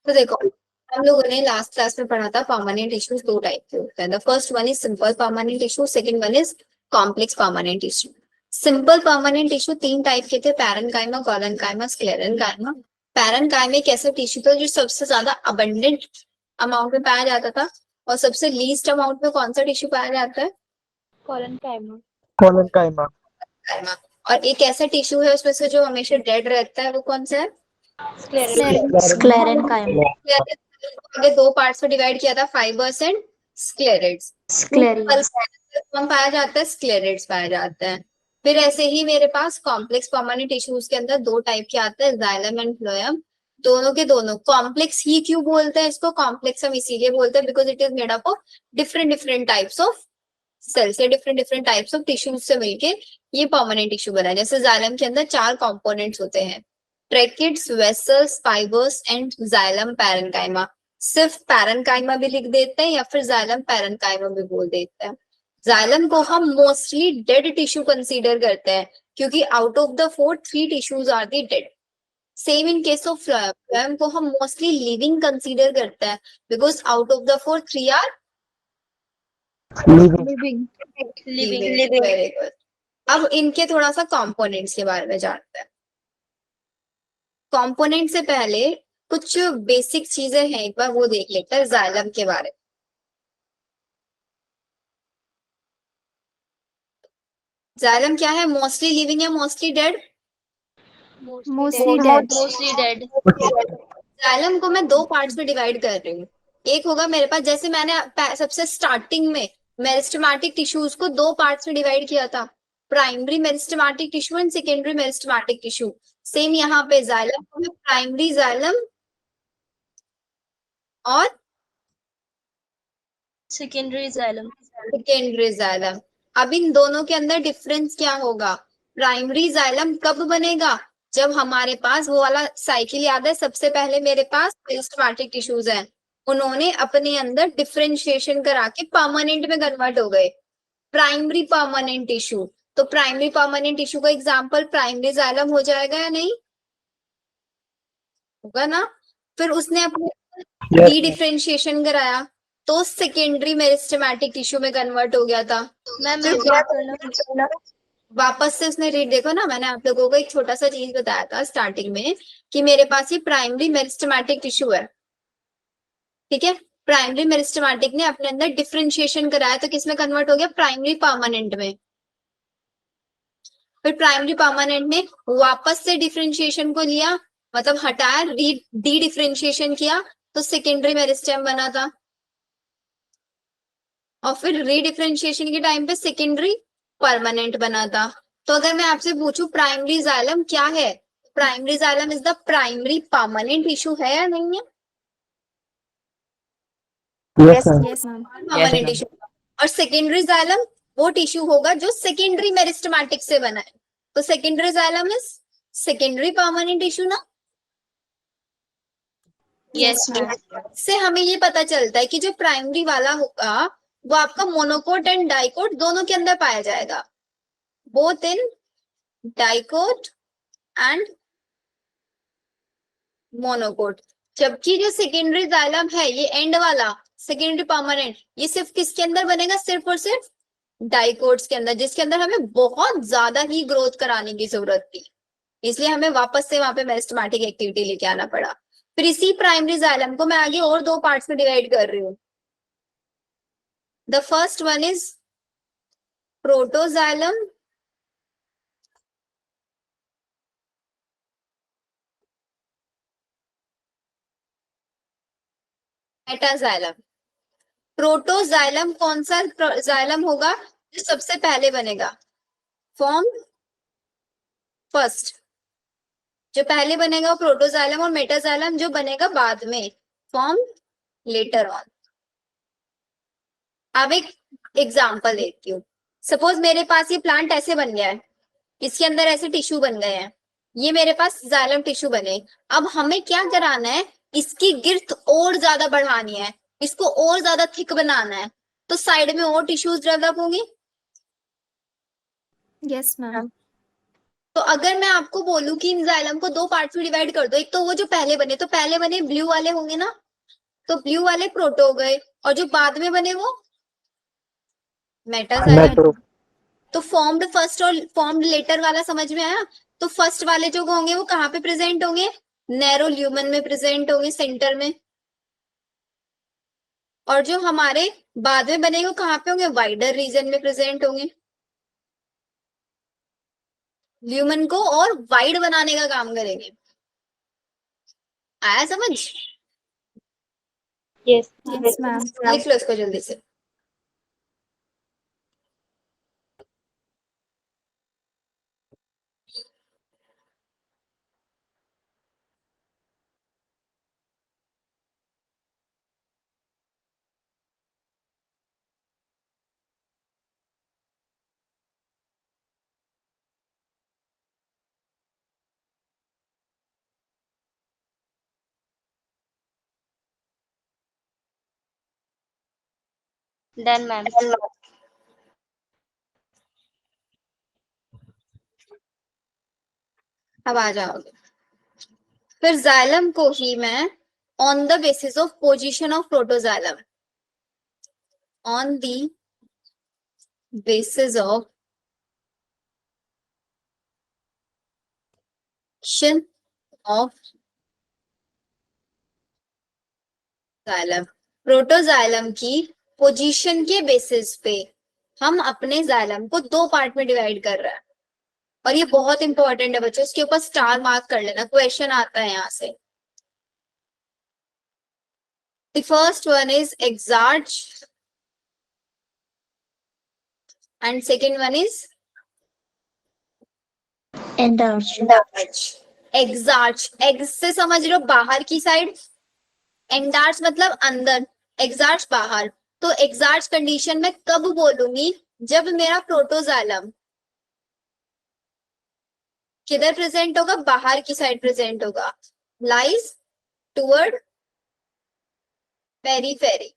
तो देखो, हम लोगों ने लास्ट क्लास में पढ़ा था परमानेंट टिश्यूज दो टाइप के होते हैं। The first one is simple permanent tissue, second one is complex permanent tissue. Simple permanent tissue तीन टाइप के थे, पैरेन्काइमा, कोलेन्काइमा, स्क्लेरेन्काइमा। पैरेन्काइमा एक ऐसा टिश्यू था जो सबसे ज्यादा अबंडेंट अमाउंट में पाया जाता था, और सबसे लीस्ट अमाउंट में कौन सा टिश्यू पाया जाता है? कोलेन्काइमा। कोलेन्काइमा। और एक ऐसा टिश्यू है उसमें से जो हमेशा डेड रहता है, वो कौन सा है? स्क्लेरेन्काइमा। आगे दो पार्ट्स में डिवाइड किया था, फाइबर्स एंड स्क्लेरेट्स। स्क्लेरियस। कौन पाया जाता है? स्क्लेरेट्स पाया जाता है। फिर ऐसे ही मेरे पास कॉम्प्लेक्स परमानेंट टिश्यूज के अंदर दो टाइप के आते हैं, जाइलम एंड फ्लोएम। दोनों के दोनों कॉम्प्लेक्स ही क्यों बोलते हैं इसको? कॉम्प्लेक्स हम इसीलिए बोलते हैं because it is made up of different different types of cells या different different types of tissues से मिलके ये परमानेंट टिश्यू बना है। जैसे जाइलम के अंदर चार कंपोनेंट्स होते हैं, tracheids, vessels, fibres and xylem parenchyma. सिर्फ पैरेन्काइमा भी लिख देते हैं या फिर जाइलम पैरेन्काइमा भी बोल देते हैं। जाइलम को हम मोस्टली डेड टिश्यू कंसीडर करते हैं क्योंकि out of the four three tissues are the dead. Same in case of phloem, phloem को हम मोस्टली लिविंग कंसीडर करते हैं because out of the four three are living. Living. Very good. अब इनके थोड़ा सा कंपोनेंट्स के बारे में जानते हैं। कंपोनेंट से पहले कुछ बेसिक चीजें हैं, एक बार वो देख लेते हैं जाइलम के बारे में। जाइलम क्या है? मोस्टली लिविंग या mostly dead? Mostly dead. Xylem को मैं दो पार्ट्स में डिवाइड कर रही हूँ। एक होगा मेरे पास, जैसे मैंने सबसे स्टार्टिंग में मेरिस्टेमेटिक टिश्यूज को दो पार्ट्स में डिवाइड किया था, primary meristematic tissue and secondary meristematic tissue. Same यहाँ पे जाइलम को मैं प्राइमरी जाइलम और सेकेंडरी जाइलम। Secondary xylem. अब इन दोनों के अंदर डिफरेंस क्या होगा? प्राइमरी जाइलम कब बनेगा? जब हमारे पास वो वाला साइकिल याद है, सबसे पहले मेरे पास मेरिस्टेमेटिक टिश्यूज हैं, उन्होंने अपने अंदर डिफरेंशिएशन करा के परमानेंट में कन्वर्ट हो गए, प्राइमरी परमानेंट टिश्यू। तो प्राइमरी परमानेंट टिश्यू का एग्जांपल प्राइमरी जाइलम हो जाएगा या नहीं होगा ना? फिर उसने अपने डी डिफरेंशिएशन कराया तो सेकेंडरी मेरिस्टेमेटिक टिश्यू में कन्वर्ट हो गया था। वापस से उसने रीड, देखो ना, मैंने आप लोगों को एक छोटा सा चीज बताया था स्टार्टिंग में कि मेरे पास ये प्राइमरी मेरिस्टेमेटिक टिश्यू है, ठीक है। प्राइमरी मेरिस्टेमेटिक ने अपने अंदर डिफरेंशिएशन कराया तो किसमें कन्वर्ट हो गया? प्राइमरी परमानेंट में। फिर प्राइमरी परमानेंट ने वापस से डिफरेंशिएशन को लिया, मतलब हटाया, डी डिफरेंशिएशन किया तो सेकेंडरी मेरिस्टेम बना था, और फिर रीडिफरेंशिएशन के टाइम पे सेकेंडरी परमानेंट बना था। तो अगर मैं आपसे पूछूं प्राइमरी जाइलम क्या है, primary xylem is the primary permanent tissue है या नहीं है? Yes ma'am. Permanent tissue. और सेकेंडरी जाइलम वो टिश्यू होगा जो सेकेंडरी मेरिस्टेमेटिक से बना है, तो secondary xylem is secondary permanent tissue ना? Yes ma'am. से हमें ये पता चलता है कि जो प्राइमरी वाला होगा वो आपका मोनोकोट एंड डाइकोट दोनों के अंदर पाया जाएगा, both in dicot and monocot. जबकि जो सेकेंडरी जाइलम है, ये एंड वाला सेकेंडरी परमानेंट, ये सिर्फ किसके अंदर बनेगा? सिर्फ और सिर्फ डाइकोट्स के अंदर, जिसके अंदर हमें बहुत ज्यादा ही ग्रोथ कराने की जरूरत थी, इसलिए हमें वापस से वहां पे मेरिस्टेमेटिक एक्टिविटी लेके आना पड़ा। फिर इसी प्राइमरी जाइलम को मैं आगे और दो पार्ट्स में डिवाइड कर रही हूँ। The first one is protoxylem metaxylem. Protoxylem कौन सा जाइलम होगा जो सबसे पहले बनेगा? फॉर्म फर्स्ट, जो पहले बनेगा वो प्रोटोजाइलम, और मेटाजाइलम जो बनेगा बाद में, फॉर्म लेटर ऑन। अब एक एग्जांपल देती हूँ। सपोज मेरे पास ये प्लांट ऐसे बन गया है, इसके अंदर ऐसे टिश्यू बन गए हैं, ये मेरे पास जाइलम टिश्यू बने। अब हमें क्या कराना है? इसकी गिर्थ और ज्यादा बढ़ानी है, इसको और ज्यादा थिक बनाना है, तो साइड में और टिश्यूज डेवलप होंगे। Yes ma'am. तो अगर मैं आपको बोलूं कि इन जाइलम को दो पार्ट में डिवाइड कर दो, एक तो वो जो पहले बने, तो पहले बने ब्लू वाले होंगे ना, तो ब्लू वाले प्रोटो हो गए, और जो बाद में बने वो मेटा जाइलम। मेट्रो तो फॉर्म्ड फर्स्ट और फॉर्म्ड लेटर वाला समझ में आया। तो फर्स्ट वाले जो होंगे वो कहाँ पे प्रेजेंट होंगे, नैरो ल्यूमन में प्रेजेंट होंगे, सेंटर में। और जो हमारे बाद में बनेंगे वो कहाँ पे होंगे, वाइडर रीजन में प्रेजेंट होंगे। ल्यूमन को और वाइड बनाने का काम करेंगे। आया समझ? Yes. Yes, ma'am. लिख लो इसको जल्दी से। Done, ma'am. अब आ जाओगे। फिर जाइलम को ही मैं on the basis of position of protoxylem, on the basis of of xylem, protoxylem की पोजीशन के बेसिस पे हम अपने जाइलम को दो पार्ट में डिवाइड कर रहे हैं। और ये बहुत इंपॉर्टेंट है बच्चों, इसके ऊपर स्टार मार्क कर लेना, क्वेश्चन आता है यहाँ से। The first one is exarch and second one is Enlarge. exarch। ex से समझ लो बाहर की साइड, एंडार्च मतलब अंदर, एक्सार्च बाहर। तो एक्सार्च कंडीशन में कब बोलूंगी, जब मेरा प्रोटोजाइलम किधर प्रेजेंट होगा, बाहर की साइड प्रेजेंट होगा, लाइज टुवर्ड पेरीफेरी।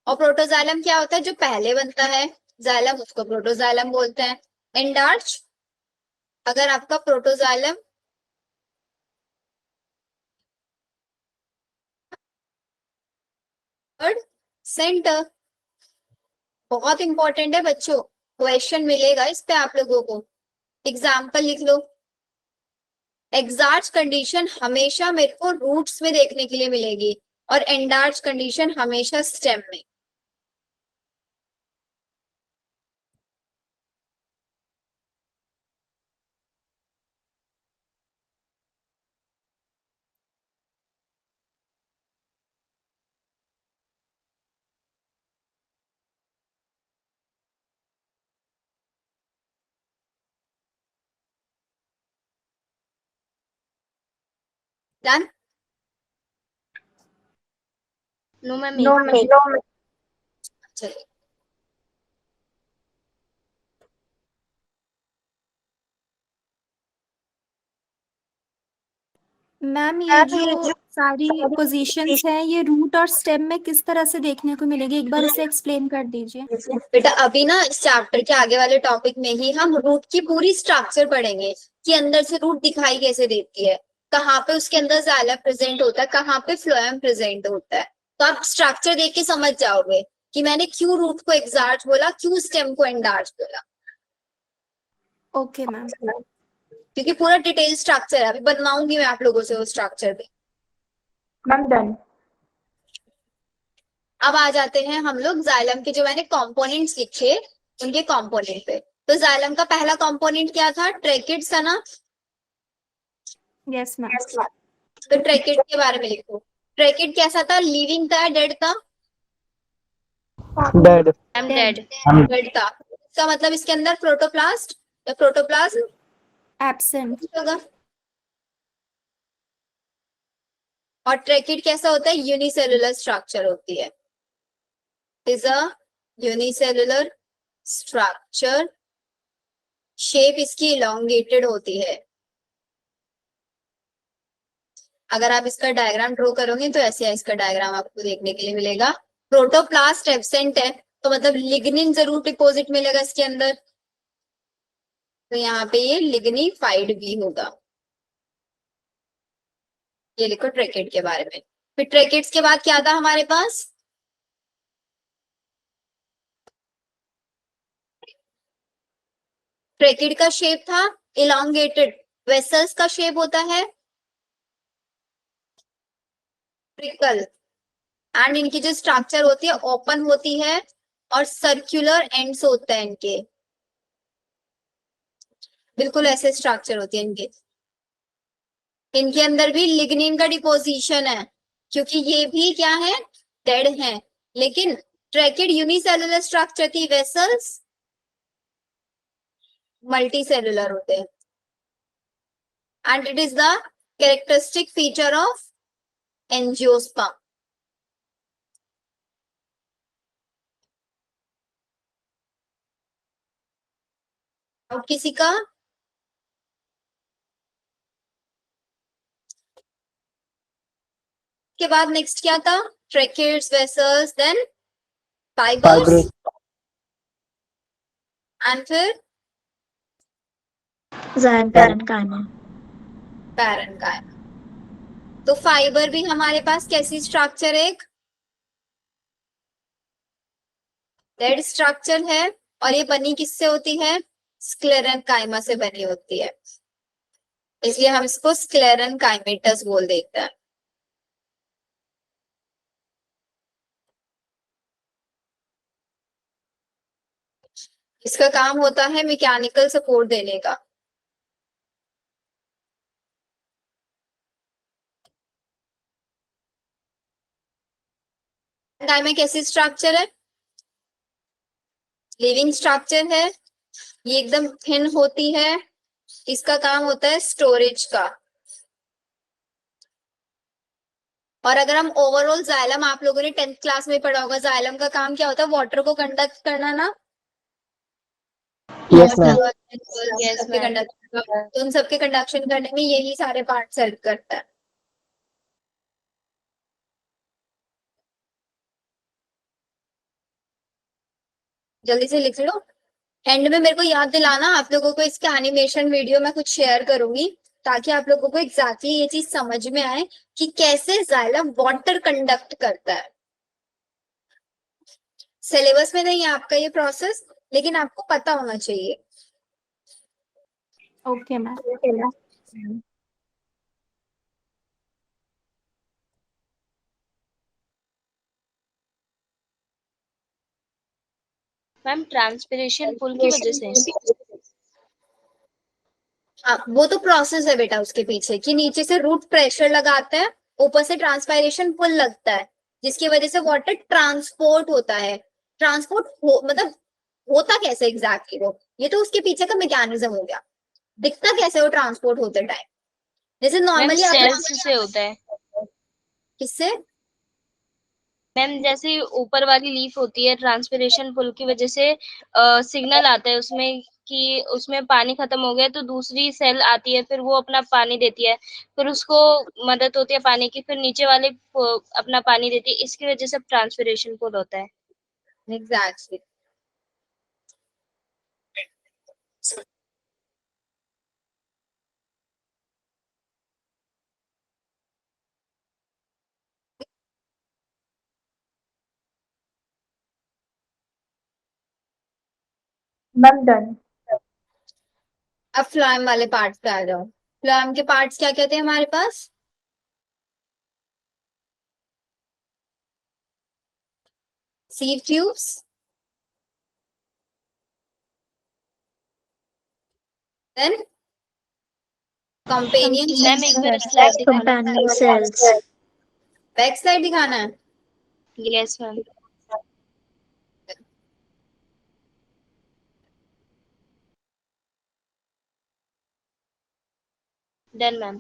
और प्रोटोजाइलम क्या होता है, जो पहले बनता है जाइलम, उसको प्रोटोजाइलम बोलते हैं। एंडार्च, अगर आपका प्रोटोजाइलम सेंटर, बहुत इंपॉर्टेंट है बच्चों, क्वेश्चन मिलेगा इस पे आप लोगों को। एग्जाम्पल लिख लो। एक्सार्च कंडीशन हमेशा मेरे को रूट्स में देखने के लिए मिलेगी, और एंडार्च कंडीशन हमेशा स्टेम में। Done? No, ma'am. No, ma'am. चलिए, मैम ये जो सारी पोजीशंस हैं ये रूट और स्टेम में किस तरह से देखने को मिलेगी, एक बार इसे एक्सप्लेन कर दीजिए। बेटा अभी ना इस चैप्टर के आगे वाले टॉपिक में ही हम रूट की पूरी स्ट्रक्चर पढ़ेंगे, कि अंदर से रूट दिखाई कैसे देती है, कहाँ पे उसके अंदर जाइलम प्रेजेंट होता है, कहाँ पे फ्लोएम प्रेजेंट होता है। तो आप स्ट्रक्चर देख के समझ जाओगे कि मैंने क्यों रूट को एक्सार्च बोला, क्यों स्टेम को एंडार्च बोला। Okay ma'am. क्योंकि पूरा डिटेल स्ट्रक्चर है, अभी बनवाऊंगी मैं आप लोगों से वो स्ट्रक्चर भी। Ma'am done. अब आ जाते हैं हम लोग जाइलम के जो मैंने कंपोनेंट्स लिखे उनके कंपोनेंट पे। तो जाइलम का पहला कंपोनेंट क्या था, ट्रैकिड्स था ना। Yes ma'am. तो ट्रैकिड के बारे में लिखो। ट्रैकिड कैसा था, लिविंग था, डेड था? Dead I'm dead. डेड था। इसका मतलब इसके अंदर प्रोटोप्लास्ट या प्रोटोप्लाज्म एब्सेंट। होगा। और ट्रैकिड कैसा होता है, यूनिसेलुलर स्ट्रक्चर होती है, is a unicellular structure. Shape इसकी इलोंगेटेड होती है। अगर आप इसका डायग्राम ड्रॉ करोगे तो ऐसे इसका डायग्राम आपको देखने के लिए मिलेगा। प्रोटोप्लास्ट एब्सेंट है, तो मतलब लिग्निन जरूर डिपॉजिट मिलेगा इसके अंदर। तो यहाँ पे ये लिग्निफाइड भी होगा। ये लिखो ट्रैकेट के बारे में। फिर ट्रैकेट्स के बाद क्या था हमारे पास? ट्रैकेट का शेप था इलांगेटेड, वेसल्स का शेप होता है ट्रिकल, एंड इनकी जो स्ट्रक्चर होती है ओपन होती है और सर्कुलर एंड्स होते हैं इनके, बिल्कुल ऐसे स्ट्रक्चर होती है इनके। इनके अंदर भी लिग्निन का डिपोजिशन है, क्योंकि ये भी क्या है, डेड है। लेकिन ट्रैकेड यूनिसेलुलर स्ट्रक्चर थी, वेसल्स मल्टी सेलुलर होते हैं, and it is the characteristic feature of angiosperm. और किसी का? के बाद नेक्स्ट क्या था? Tracheids, vessels, then fibres, Fibrous. And फिर पैरेन्काइमा। पैरेन्काइमा। तो फाइबर भी हमारे पास कैसी स्ट्रक्चर, एक डेड स्ट्रक्चर है, और ये बनी किससे होती है? स्क्लेरेन्काइमा से बनी होती है, इसलिए हम इसको स्क्लेरेन्काइमेटस बोल देते हैं। इसका काम होता है मैकेनिकल सपोर्ट देने का। में कैसी स्ट्रक्चर है? लिविंग स्ट्रक्चर है, ये एकदम थिन होती है, इसका काम होता है स्टोरेज का। और अगर हम ओवरऑल जाइलम, आप लोगों ने 10th क्लास में पढ़ा होगा, जाइलम का काम क्या होता है? वाटर को कंडक्ट करना ना। Yes, ma'am. Yes, सबके ma'am. कंडक्शन, तो उन सबके कंडक्शन करने में यही सारे पार्ट हेल्प करता है। जल्दी से लिख लो। एंड में मेरे को याद दिलाना, आप लोगों को इसके एनिमेशन वीडियो मैं कुछ शेयर करूंगी, ताकि आप लोगों को एग्जैक्टली ये चीज समझ में आए कि कैसे जाइलम वाटर कंडक्ट करता है। सिलेबस में नहीं है आपका ये प्रोसेस, लेकिन आपको पता होना चाहिए। Okay ma'am. Ma'am transpiration pull की वजह से। हाँ, वो तो प्रोसेस है बेटा उसके पीछे, कि नीचे से रूट प्रेशर लगाता है, ऊपर से ट्रांसपायरेशन पुल लगता है, जिसकी वजह से वाटर ट्रांसपोर्ट होता है। ट्रांसपोर्ट मतलब होता कैसे एग्जैक्टली वो, ये तो उसके पीछे का मैकेनिज्म हो गया। दिखता कैसे वो ट्रांसपोर्ट होते टाइम? जैसे मैम नॉर्मली आप सेल्स से होता है। किससे? मैम जैसे ऊपर वाली लीफ होती है, ट्रांसपिरेशन पुल की वजह से सिग्नल आता है उसमें कि उसमें पानी खत्म हो गया, तो दूसरी सेल आती है, फिर वो अपना पानी देती है, फिर उसको मदद होती है पानी की, फिर नीचे वाले अपना पानी देती है, इसकी वजह से ट्रांसपिरेशन पुल होता है। एग्जैक्टली। Ma'am done. अब फ्लोएम वाले पार्ट्स पे आ जाओ। फ्लोएम के पार्ट्स क्या कहते हैं हमारे पास? Sieve tubes, then companion. Ma'am एक बार स्लाइड दिखाना। Companion cells. बैक साइड दिखाना है। Yes ma'am. Done ma'am.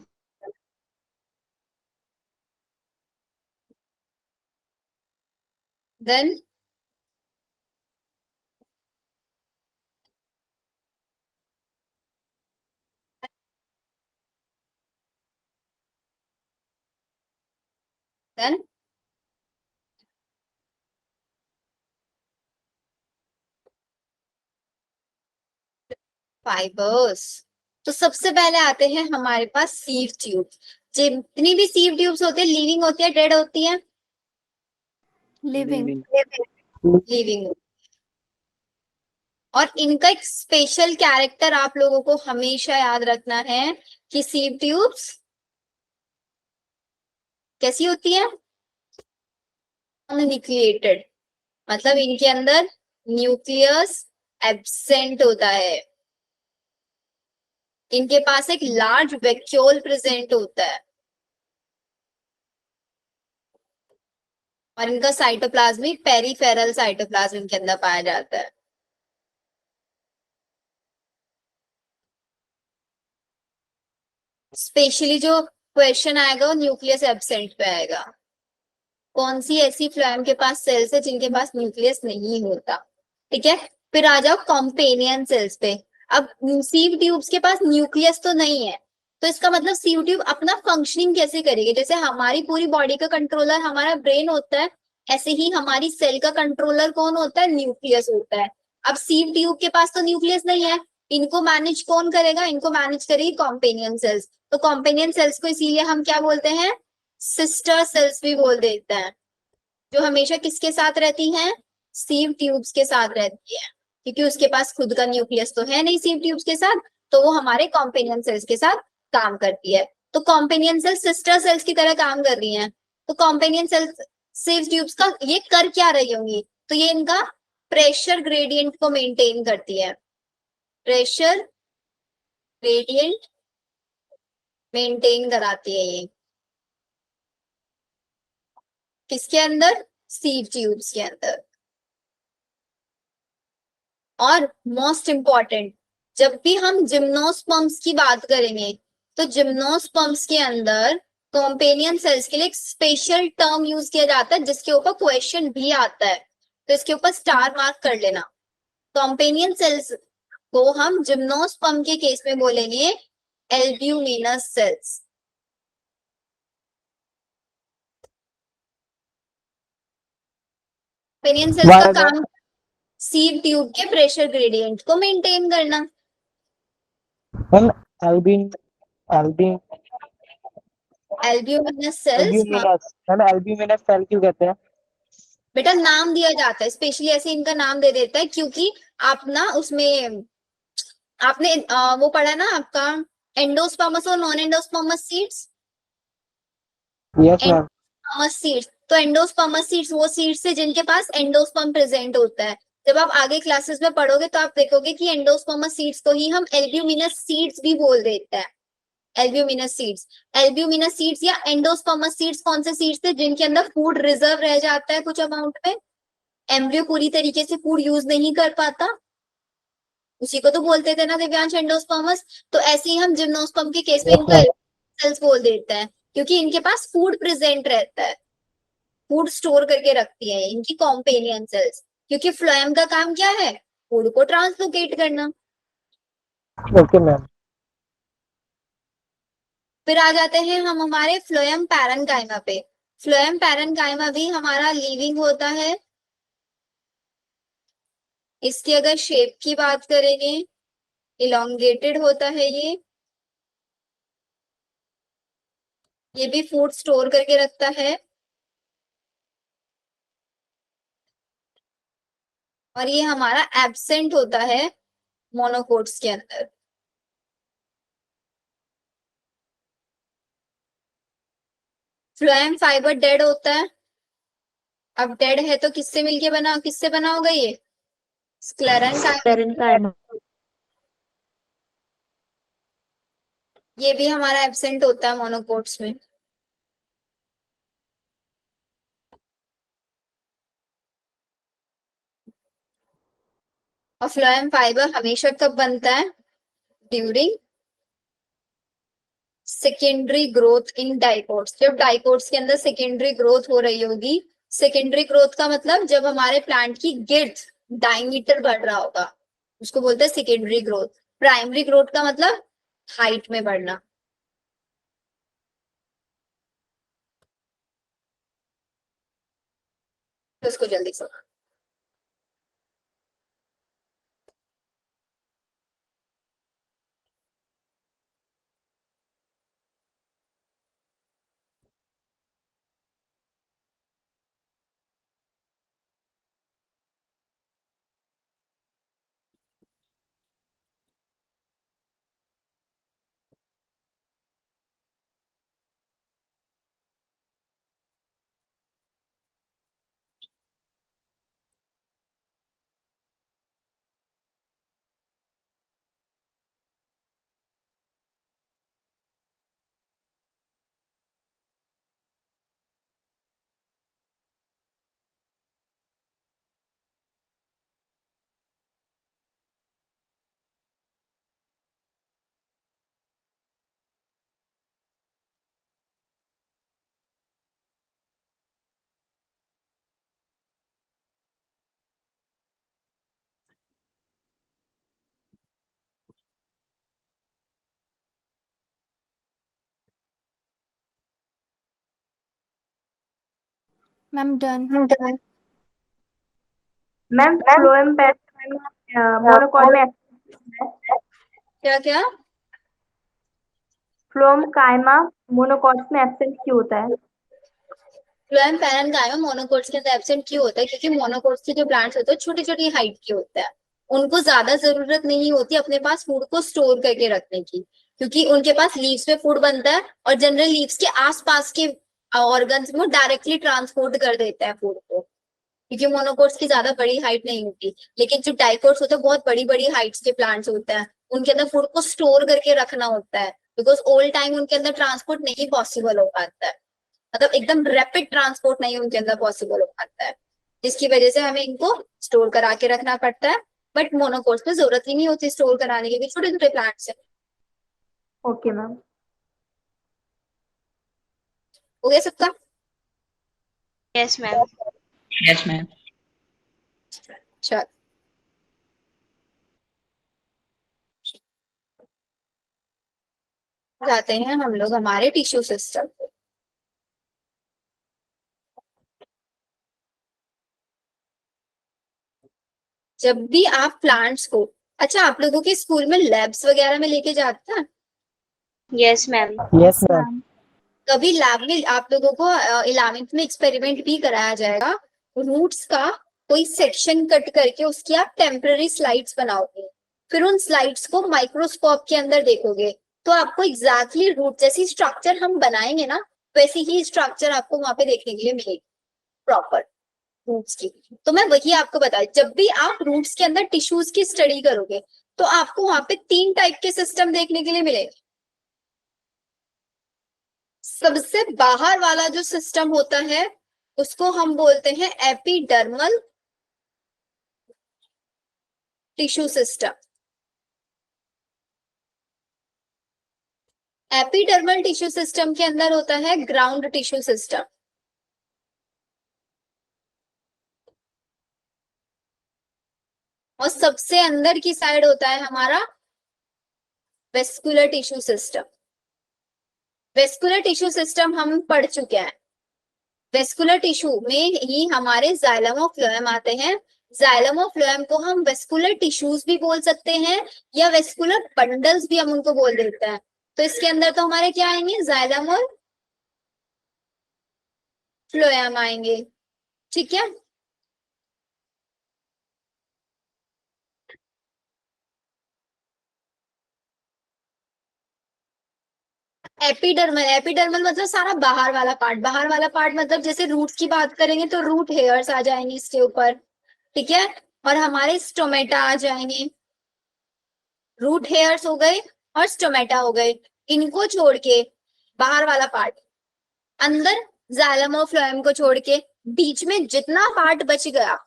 Then then fibres. तो सबसे पहले आते हैं हमारे पास सीव ट्यूब। जितनी भी सीव ट्यूब्स होती है लिविंग होती है डेड होती है? लिविंग। लिविंग। और इनका एक स्पेशल कैरेक्टर आप लोगों को हमेशा याद रखना है कि सीव ट्यूब्स कैसी होती है? न्यूक्लिएटेड, मतलब इनके अंदर न्यूक्लियस एब्सेंट होता है। इनके पास एक लार्ज वैक्यूल प्रेजेंट होता है और इनका साइटोप्लाज्म पेरिफेरल साइटोप्लाज्म इनके अंदर पाया जाता है। स्पेशली जो क्वेश्चन आएगा वो न्यूक्लियस एब्सेंट पे आएगा। कौन सी ऐसी फ्लोएम के पास सेल्स है जिनके पास न्यूक्लियस नहीं होता? ठीक है, फिर आ जाओ कॉम्पेनियन सेल्स पे। अब सीव ट्यूब्स के पास न्यूक्लियस तो नहीं है, तो इसका मतलब सीव ट्यूब अपना फंक्शनिंग कैसे करेगी? जैसे हमारी पूरी बॉडी का कंट्रोलर हमारा ब्रेन होता है, ऐसे ही हमारी सेल का कंट्रोलर कौन होता है? न्यूक्लियस होता है। अब सीव ट्यूब के पास तो न्यूक्लियस नहीं है, इनको मैनेज कौन करेगा? इनको मैनेज करेगी कॉम्पेनियन सेल्स। तो कॉम्पेनियन सेल्स को इसीलिए हम क्या बोलते हैं? सिस्टर सेल्स भी बोल देते हैं, जो हमेशा किसके साथ रहती हैं? सीव ट्यूब्स के साथ रहती है, क्योंकि उसके पास खुद का न्यूक्लियस तो है नहीं सीव ट्यूब्स के साथ, तो वो हमारे कॉम्पेनियन सेल्स के साथ काम करती है। तो कॉम्पेनियन सेल्स सिस्टर सेल्स की तरह काम कर रही हैं। तो कॉम्पेनियन सेल्स सीव ट्यूब्स का ये कर क्या रही होंगी? तो ये इनका प्रेशर ग्रेडियंट को मेंटेन करती है। प्रेशर ग्रेडियंट मेंटेन कराती है ये किसके अंदर? सीव ट्यूब्स के अंदर। और मोस्ट इंपॉर्टेंट, जब भी हम जिम्नोस्पर्म्स की बात करेंगे तो जिम्नोस्पर्म्स के अंदर कॉम्पेनियन सेल्स के लिए एक स्पेशल टर्म यूज किया जाता है जिसके ऊपर क्वेश्चन भी आता है, तो इसके ऊपर स्टार मार्क कर लेना। कॉम्पेनियन सेल्स को हम जिम्नोस्पर्म के केस में बोलेंगे एल्ब्यूमिनस सेल्स। कॉम्पेनियन सेल्स का काम सीव ट्यूब के प्रेशर ग्रेडियंट को मेंटेन करना। मैम एल्बिन एल्बिन albuminous cells, albuminous ma'am albuminous cell क्यों कहते हैं? बेटा नाम दिया जाता है स्पेशली, ऐसे इनका नाम दे देता है क्योंकि आप ना उसमें आपने वो पढ़ा ना आपका एंडोस्पर्मस और non endosperms seeds. Yes ma'am. Endosperms seeds, तो एंडोस्पर्मस सीड्स वो सीड्स है जिनके पास एंडोस्पर्म प्रेजेंट होता है। जब आप आगे क्लासेस में पढ़ोगे तो आप देखोगे कि एंडोस्पर्मस सीड्स को ही हम एल्ब्यूमिनस सीड्स भी बोल देते हैं। एल्ब्यूमिनस सीड्स, एल्ब्यूमिनस सीड्स या एंडोस्पर्मस सीड्स कौन से सीड्स थे? जिनके अंदर फूड रिजर्व रह जाता है कुछ अमाउंट में, एम्ब्रियो पूरी तरीके से फूड यूज नहीं कर पाता, उसी को तो बोलते थे ना दिव्यांश, एंडोस्पर्मस। तो ऐसे ही हम जिम्नोस्पर्म के केस में इनको सेल्स बोल देते हैं क्योंकि इनके पास फूड प्रेजेंट रहता है, फूड स्टोर करके रखती है इनकी कॉम्पेनियन सेल्स, क्योंकि फ्लोएम का काम क्या है? फूड को ट्रांसलोकेट करना। Okay ma'am. फिर आ जाते हैं हम हमारे फ्लोएम पैरेन्काइमा पे। फ्लोएम पैरेन्काइमा भी हमारा लिविंग होता है। इसकी अगर शेप की बात करेंगे, इलोंगेटेड होता है ये भी फूड स्टोर करके रखता है। और ये हमारा एब्सेंट होता है मोनोकोट्स के अंदर। फ्लोएम फाइबर डेड होता है। अब डेड है तो किससे बना होगा ये? स्क्लेरन का। पेरेन्काइमा। ये भी हमारा एब्सेंट होता है मोनोकोट्स में। और फ्लोएम फाइबर हमेशा कब बनता है? During secondary growth in dicots. जब डाइकोट्स के अंदर सेकेंडरी ग्रोथ हो रही होगी, सेकेंडरी ग्रोथ का मतलब जब हमारे प्लांट की गिर्थ डायमीटर बढ़ रहा होगा उसको बोलते हैं सेकेंडरी ग्रोथ। प्राइमरी ग्रोथ का मतलब हाइट में बढ़ना। तो इसको जल्दी से समझो। Ma'am done. Ma'am phloem monocot में क्या क्या? फ्लोएम कायमा मोनोकॉट्स में एब्सेंट क्यों होता है? फ्लोएम पैरेन्काइमा मोनोकोट्स के अंदर एब्सेंट क्यों होता है? क्योंकि मोनोकोट्स के जो प्लांट्स होते हैं छोटी छोटी हाइट के होते हैं, उनको ज्यादा जरूरत नहीं होती अपने पास फूड को स्टोर करके रखने की, क्योंकि उनके पास लीव्स में फूड बनता है और जनरल लीव्स के आसपास के ऑर्गन्स में डायरेक्टली ट्रांसपोर्ट कर देता है फूड को, क्योंकि मोनोकोट्स की ज्यादा बड़ी हाइट नहीं होती। लेकिन जो डाइकोट्स होते हैं बहुत बड़ी बड़ी हाइट्स के प्लांट्स होते हैं, उनके अंदर फूड को स्टोर करके रखना होता है, बिकॉज ऑल टाइम उनके अंदर ट्रांसपोर्ट नहीं पॉसिबल हो पाता है, मतलब एकदम रैपिड ट्रांसपोर्ट नहीं उनके अंदर पॉसिबल हो पाता है, जिसकी वजह से हमें इनको स्टोर करा के रखना पड़ता है। बट मोनोकोट्स में जरूरत ही नहीं होती स्टोर कराने की, छोटे छोटे प्लांट्स है। Okay ma'am. हो गया सबका? Yes ma'am. Yes ma'am. चल जाते हैं हम लोग हमारे टिश्यू सिस्टम पे। जब भी आप प्लांट्स को, अच्छा आप लोगों के स्कूल में लैब्स वगैरह में लेके जाते हैं? Yes ma'am. Yes ma'am. कभी लैब में आप लोगों को 11th में एक्सपेरिमेंट भी कराया जाएगा, रूट्स का कोई सेक्शन कट करके उसकी आप टेम्पररी स्लाइड्स बनाओगे, फिर उन स्लाइड्स को माइक्रोस्कोप के अंदर देखोगे, तो आपको एग्जैक्टली रूट जैसी स्ट्रक्चर हम बनाएंगे ना, वैसी ही स्ट्रक्चर आपको वहां पे देखने के लिए मिलेगी प्रॉपर रूट्स की। तो मैं वही आपको बता, जब भी आप रूट्स के अंदर टिश्यूज की स्टडी करोगे तो आपको वहां पे 3 टाइप के सिस्टम देखने के लिए मिलेगा। सबसे बाहर वाला जो सिस्टम होता है उसको हम बोलते हैं epidermal tissue system. Epidermal tissue system के अंदर होता है ग्राउंड टिश्यू सिस्टम, और सबसे अंदर की साइड होता है हमारा vascular tissue system. Vascular tissue system हम पढ़ चुके हैं। वेस्कुलर टिश्यू में ही हमारे जाइलम और फ्लोएम आते हैं। जाइलम और फ्लोएम को हम वेस्कुलर टिश्यूज भी बोल सकते हैं या वेस्कुलर बंडल्स भी हम उनको बोल देते हैं। तो इसके अंदर तो हमारे क्या आएंगे, जाइलम और फ्लोएम आएंगे, ठीक है। एपिडर्मल मतलब सारा बाहर वाला पार्ट। बाहर वाला पार्ट मतलब जैसे रूट्स की बात करेंगे तो रूट हेयर्स आ जाएंगे इसके ऊपर, ठीक है, और हमारे स्टोमेटा आ जाएंगे। रूट हेयर्स हो गए और स्टोमेटा हो गए, इनको छोड़ के बाहर वाला पार्ट, अंदर जाइलम और फ्लोएम को छोड़ के बीच में जितना पार्ट बच गया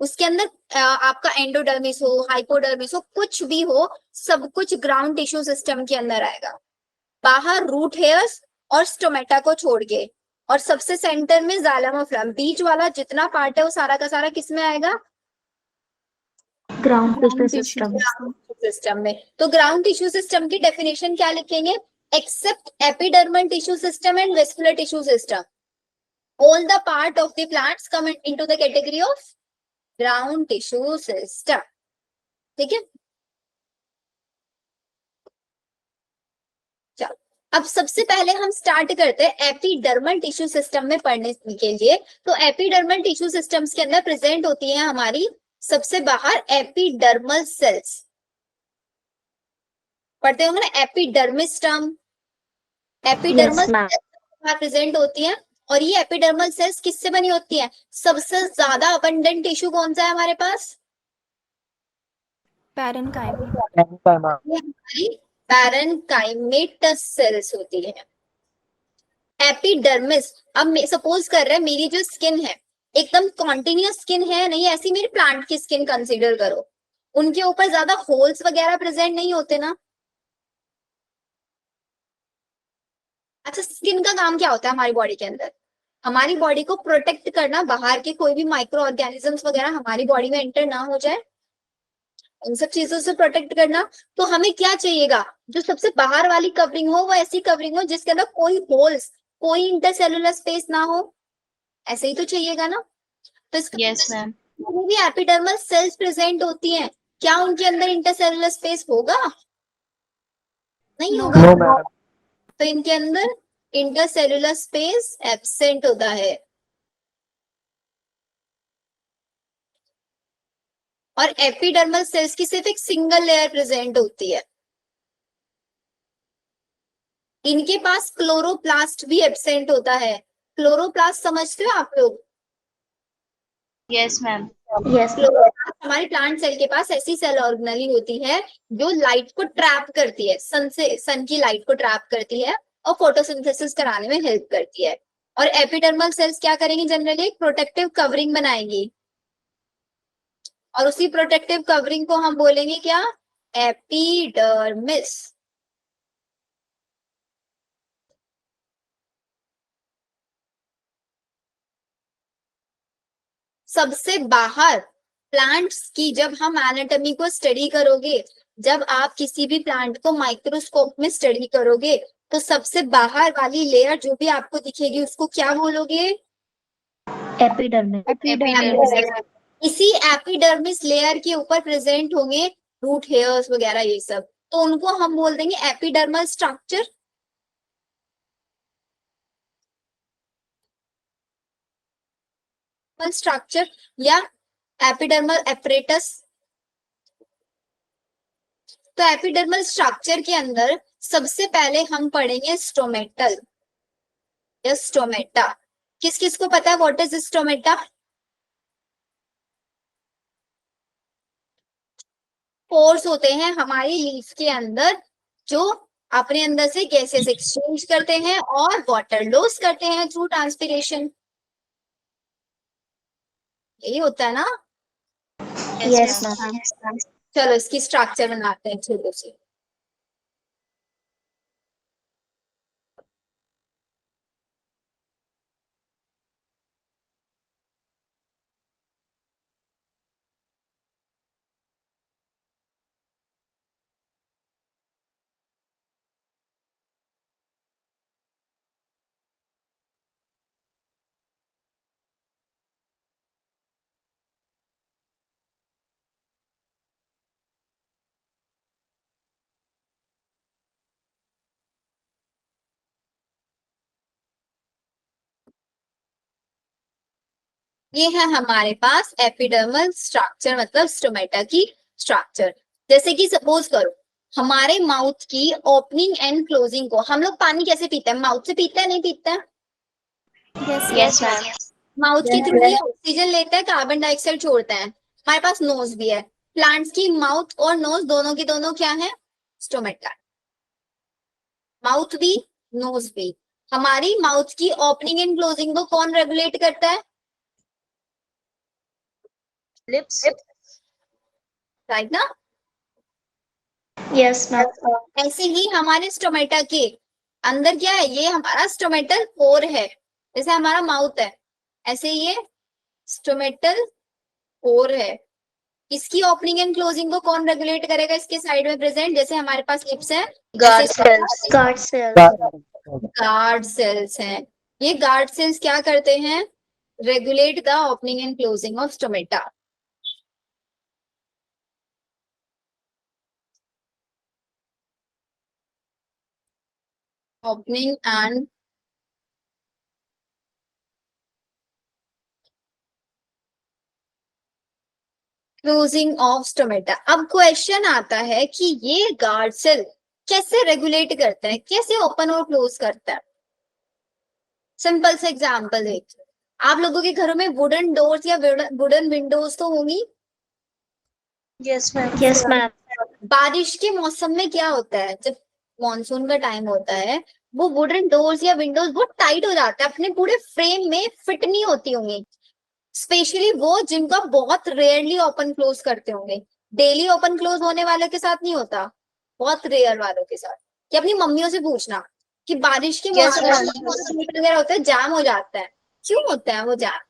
उसके अंदर आपका एंडोडर्मिस हो, हाइपोडर्मिस हो, कुछ भी हो, सब कुछ ग्राउंड टिश्यू सिस्टम के अंदर आएगा। बाहर रूट हेयर्स और स्टोमेटा को छोड़ के, और सबसे सेंटर में जाइलम और फ्लोएम, बीच वाला जितना पार्ट है वो सारा का सारा किस में आएगा, ग्राउंड टिश्यू सिस्टम। सिस्टम में। तो ग्राउंड टिश्यू सिस्टम की डेफिनेशन क्या लिखेंगे, except epidermal tissue system and vascular tissue system, all the part of the plants come into the category of ground tissue system, ठीक है। चलो अब सबसे पहले हम स्टार्ट करते हैं एपिडर्मल टिश्यू सिस्टम में पढ़ने के लिए। तो एपिडर्मल टिश्यू सिस्टम्स के अंदर प्रेजेंट होती है हमारी सबसे बाहर एपिडर्मल सेल्स। पढ़ते होंगे ना एपिडर्मिस टर्म, एपिडर्मल प्रेजेंट होती है। और ये एपिडर्मल सेल्स किससे बनी होती है, सबसे ज्यादा अबंडेंट टिश्यू कौन सा है हमारे पास, पैरेन्काइमा। ये हमारी पैरेन्काइमेटस सेल्स होती है। एपिडर्मिस, अब सपोज कर रहे हैं मेरी जो स्किन है एकदम कॉन्टिन्यूस स्किन है, नहीं ऐसी मेरी प्लांट की स्किन कंसीडर करो, उनके ऊपर ज्यादा होल्स वगैरह प्रेजेंट नहीं होते ना। अच्छा स्किन का काम क्या होता है हमारी बॉडी के अंदर, हमारी बॉडी को प्रोटेक्ट करना, बाहर के कोई भी माइक्रो ऑर्गेनिजम्स वगैरह हमारी बॉडी में एंटर ना हो जाए, उन सब चीजों से प्रोटेक्ट करना। तो हमें क्या चाहिएगा, जो सबसे बाहर वाली कवरिंग हो वो ऐसी कवरिंग हो जिसके अंदर कोई होल्स, कोई इंटरसेलुलर स्पेस ना हो, ऐसे ही तो चाहिएगा ना। तो इसका यस मैम। वो भी एपिडर्मल सेल्स प्रेजेंट होती हैं, क्या उनके अंदर इंटरसेलुलर स्पेस होगा? नहीं No. होगा। No ma'am. तो इनके अंदर इंटरसेलुलर स्पेस एब्सेंट होता है। और एपिडर्मल सेल्स की सिर्फ एक सिंगल लेयर प्रेजेंट होती है। इनके पास क्लोरोप्लास्ट भी एब्सेंट होता है। क्लोरोप्लास्ट समझते हो आप लोग? Yes ma'am. यस क्लोरोप्लास्ट हमारे प्लांट सेल के पास ऐसी सेल ऑर्गेनेली होती है जो लाइट को ट्रैप करती है, सन की लाइट को ट्रैप करती है और फोटोसिंथेसिस कराने में हेल्प करती है। और एपिडर्मल सेल्स क्या करेंगी? जनरली एक प्रोटेक्टिव कवरिंग बनाएंगी, और उसी प्रोटेक्टिव कवरिंग को हम बोलेंगे क्या? एपिडर्मिस। सबसे बाहर प्लांट्स की जब हम एनाटॉमी को स्टडी करोगे, जब आप किसी भी प्लांट को माइक्रोस्कोप में स्टडी करोगे, तो सबसे बाहर वाली लेयर जो भी आपको दिखेगी उसको क्या बोलोगे? एपिडर्मिस। एपिडर्मिस। इसी एपिडर्मिस लेयर के ऊपर प्रेजेंट होंगे रूट हेयर्स वगैरह ये सब, तो उनको हम बोल देंगे एपिडर्मल स्ट्रक्चर। स्ट्रक्चर या एपिडर्मल एपरेटस। तो एपिडर्मल स्ट्रक्चर के अंदर सबसे पहले हम पढ़ेंगे स्टोमेटल या स्टोमेटा। किस किस को पता है व्हाट इज स्टोमेटा? पोर्स होते हैं हमारी लीफ के अंदर जो अपने अंदर से गैसेस एक्सचेंज करते हैं और वाटर लॉस करते हैं थ्रू ट्रांसपिरेशन। यही होता है ना। Yes ma'am. चलो इसकी स्ट्रक्चर बनाते हैं छोटे से। ये है हमारे पास एपिडर्मल स्ट्रक्चर, मतलब स्टोमेटा की स्ट्रक्चर। जैसे कि सपोज करो हमारे माउथ की ओपनिंग एंड क्लोजिंग को, हम लोग पानी कैसे पीते हैं? माउथ से पीते हैं, नहीं पीते हैं? Yes. Yes ma'am. माउथ के थ्रू ही ऑक्सीजन लेते हैं, कार्बन डाइऑक्साइड छोड़ते हैं। हमारे पास नोज भी है। प्लांट्स की माउथ और नोज दोनों की दोनों क्या है? स्टोमेटा। माउथ भी नोज भी। हमारी माउथ की ओपनिंग एंड क्लोजिंग को कौन रेगुलेट करता है? लिप्स। राइट ना। Yes ma'am. ऐसे ही हमारे स्टोमेटा के अंदर क्या है? ये हमारा स्टोमेटल पोर है। जैसे हमारा माउथ है, ऐसे ये स्टोमेटल पोर है। इसकी ओपनिंग एंड क्लोजिंग को कौन रेगुलेट करेगा? इसके साइड में प्रेजेंट, जैसे हमारे पास लिप्स है, गार्ड ऐसे cells. Guard cells. Guard cells हैं। ये गार्ड सेल्स क्या करते हैं? Regulate the opening and closing of stomata. Opening and closing of stomata. अब क्वेश्चन आता है कि ये गार्ड सेल कैसे रेगुलेट करता है, कैसे ओपन और क्लोज करता है? सिंपल से एग्जांपल देखिए। आप लोगों के घरों में वुडन डोर्स या वुडन विंडोज तो होंगी। Yes ma'am. Yes ma'am. बारिश के मौसम में क्या होता है? जब मॉनसून का टाइम होता है, वो वुडन डोर्स या विंडोज बहुत टाइट हो जाता है, अपने पूरे फ्रेम में फिट नहीं होती होंगी। स्पेशली वो जिनका बहुत रेयरली ओपन क्लोज करते होंगे। डेली ओपन क्लोज होने वालों के साथ नहीं होता, बहुत रेयर वालों के साथ। कि अपनी मम्मियों से पूछना कि बारिश के Yes, मौसम ma'am. में वगैरह होता है, जाम हो जाता है, क्यों होता है वो जाम?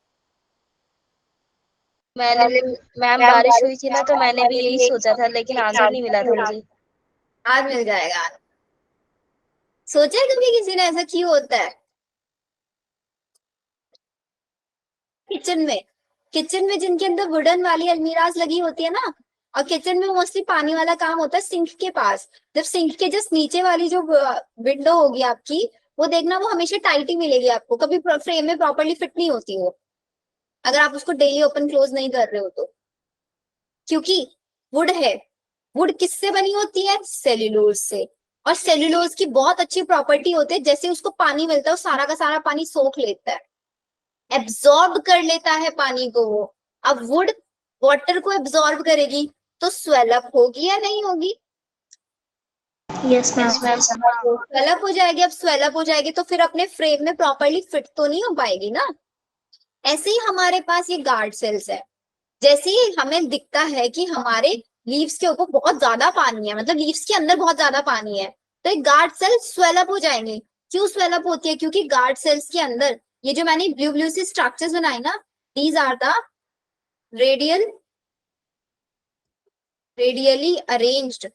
मैंने मैम बारिश हुई थी ना, तो मैंने भी यही सोचा था, लेकिन आंसर नहीं मिला था मुझे। आज मिल जाएगा। सोचा है कभी किसी ने ऐसा क्यों होता है? किचन में जिनके अंदर वुडन वाली अलमीराज लगी होती है ना, और किचन में मोस्टली पानी वाला काम होता है सिंक के पास। जब सिंक के जस्ट नीचे वाली जो विंडो होगी आपकी, वो देखना वो हमेशा टाइट ही मिलेगी आपको, कभी फ्रेम में प्रॉपरली फिट नहीं होती वो, अगर आप उसको डेली ओपन क्लोज नहीं कर रहे हो तो, क्योंकि वुड है। वुड किससे बनी होती है? सेल्यूलोज से। और सेल्यूलोज की बहुत अच्छी प्रॉपर्टी होती है, जैसे उसको पानी मिलता है वो सारा का सारा पानी सोख लेता है, एब्जॉर्ब कर लेता है पानी को वो। अब वुड वाटर को एब्जॉर्ब करेगी तो स्वेलअप होगी या नहीं होगी? Yes ma'am. स्वेलअप हो जाएगी। अब स्वेलअप हो जाएगी तो फिर अपने फ्रेम में प्रॉपरली फिट तो नहीं हो पाएगी ना। ऐसे ही हमारे पास ये गार्ड सेल्स है। जैसे ही हमें दिखता है कि हमारे लीव्स के ऊपर बहुत ज्यादा पानी है, मतलब लीव्स के अंदर बहुत ज्यादा पानी है, तो ये गार्ड सेल स्वेलअप हो जाएंगे। क्यों स्वेलअप होती है? क्योंकि गार्ड सेल्स के अंदर ये जो मैंने ब्लू ब्लू से स्ट्रक्चर्स बनाए ना, these are the radially arranged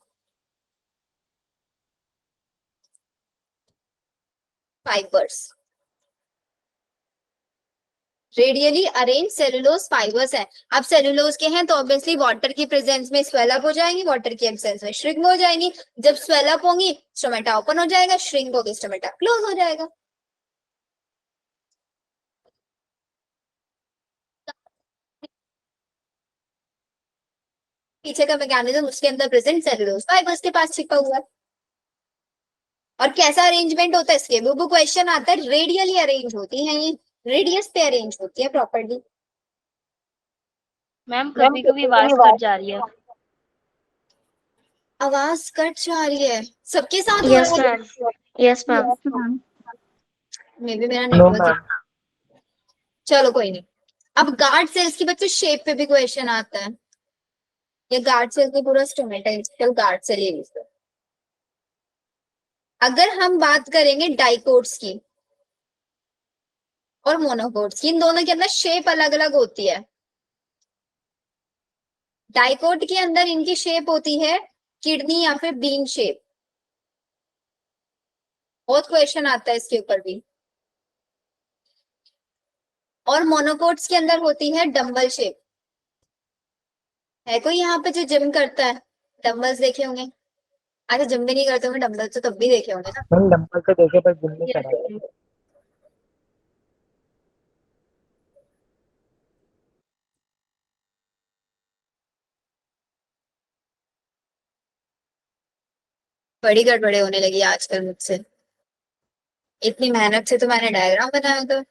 fibres. Radially arrange cellulose fibres है। अब सेलुलोज के हैं तो ऑब्वियसली वाटर की प्रेजेंस में स्वेलअप हो जाएंगी, वाटर की एब्सेंस में श्रिंक हो जाएंगी। जब स्वेलअप होंगी स्टोमेटा ओपन हो जाएगा, श्रिंक होगी स्टोमेटा क्लोज हो जाएगा। पीछे का मैकेनिज्म उसके अंदर प्रेजेंट सेलुलोज फाइबर्स के पास छिपा हुआ है। और कैसा अरेंजमेंट होता है इसके वो क्वेश्चन आता है। रेडियली अरेंज होती है, ये रेडियस पे अरेंज होती है प्रॉपर्ली। मैम कभी कभी आवाज कट जा रही है। आवाज कट जा रही है, सबके साथ हो यस रहा है? Ma'am. Yes ma'am. Ma'am. May be मेरा नो नेटवर्क। मैम। चलो कोई नहीं। अब गार्ड सेल्स की बच्चों शेप पे भी क्वेश्चन आता है। ये गार्ड सेल की पूरा स्टोमेटाइल गार्ड सेल ये लिखो। अगर हम बात करेंगे डाइकोट्स की और मोनोकोट्स की, इन दोनों के अंदर शेप अलग अलग होती है। डाइकोट के अंदर इनकी शेप होती है किडनी या फिर बीन शेप। बहुत क्वेश्चन आता है इसके ऊपर भी। और मोनोकोट्स के अंदर होती है डम्बल शेप। है कोई यहाँ पे जो जिम करता है? डम्बल्स देखे होंगे। अच्छा जिम भी नहीं करते होंगे डम्बल्स तो तब भी देखे होंगे ना। मैम डंबल से देखे पर जिम नहीं करा। बड़ी गड़बड़े होने लगी आजकल मुझसे। इतनी मेहनत से तो मैंने डायग्राम बनाया था।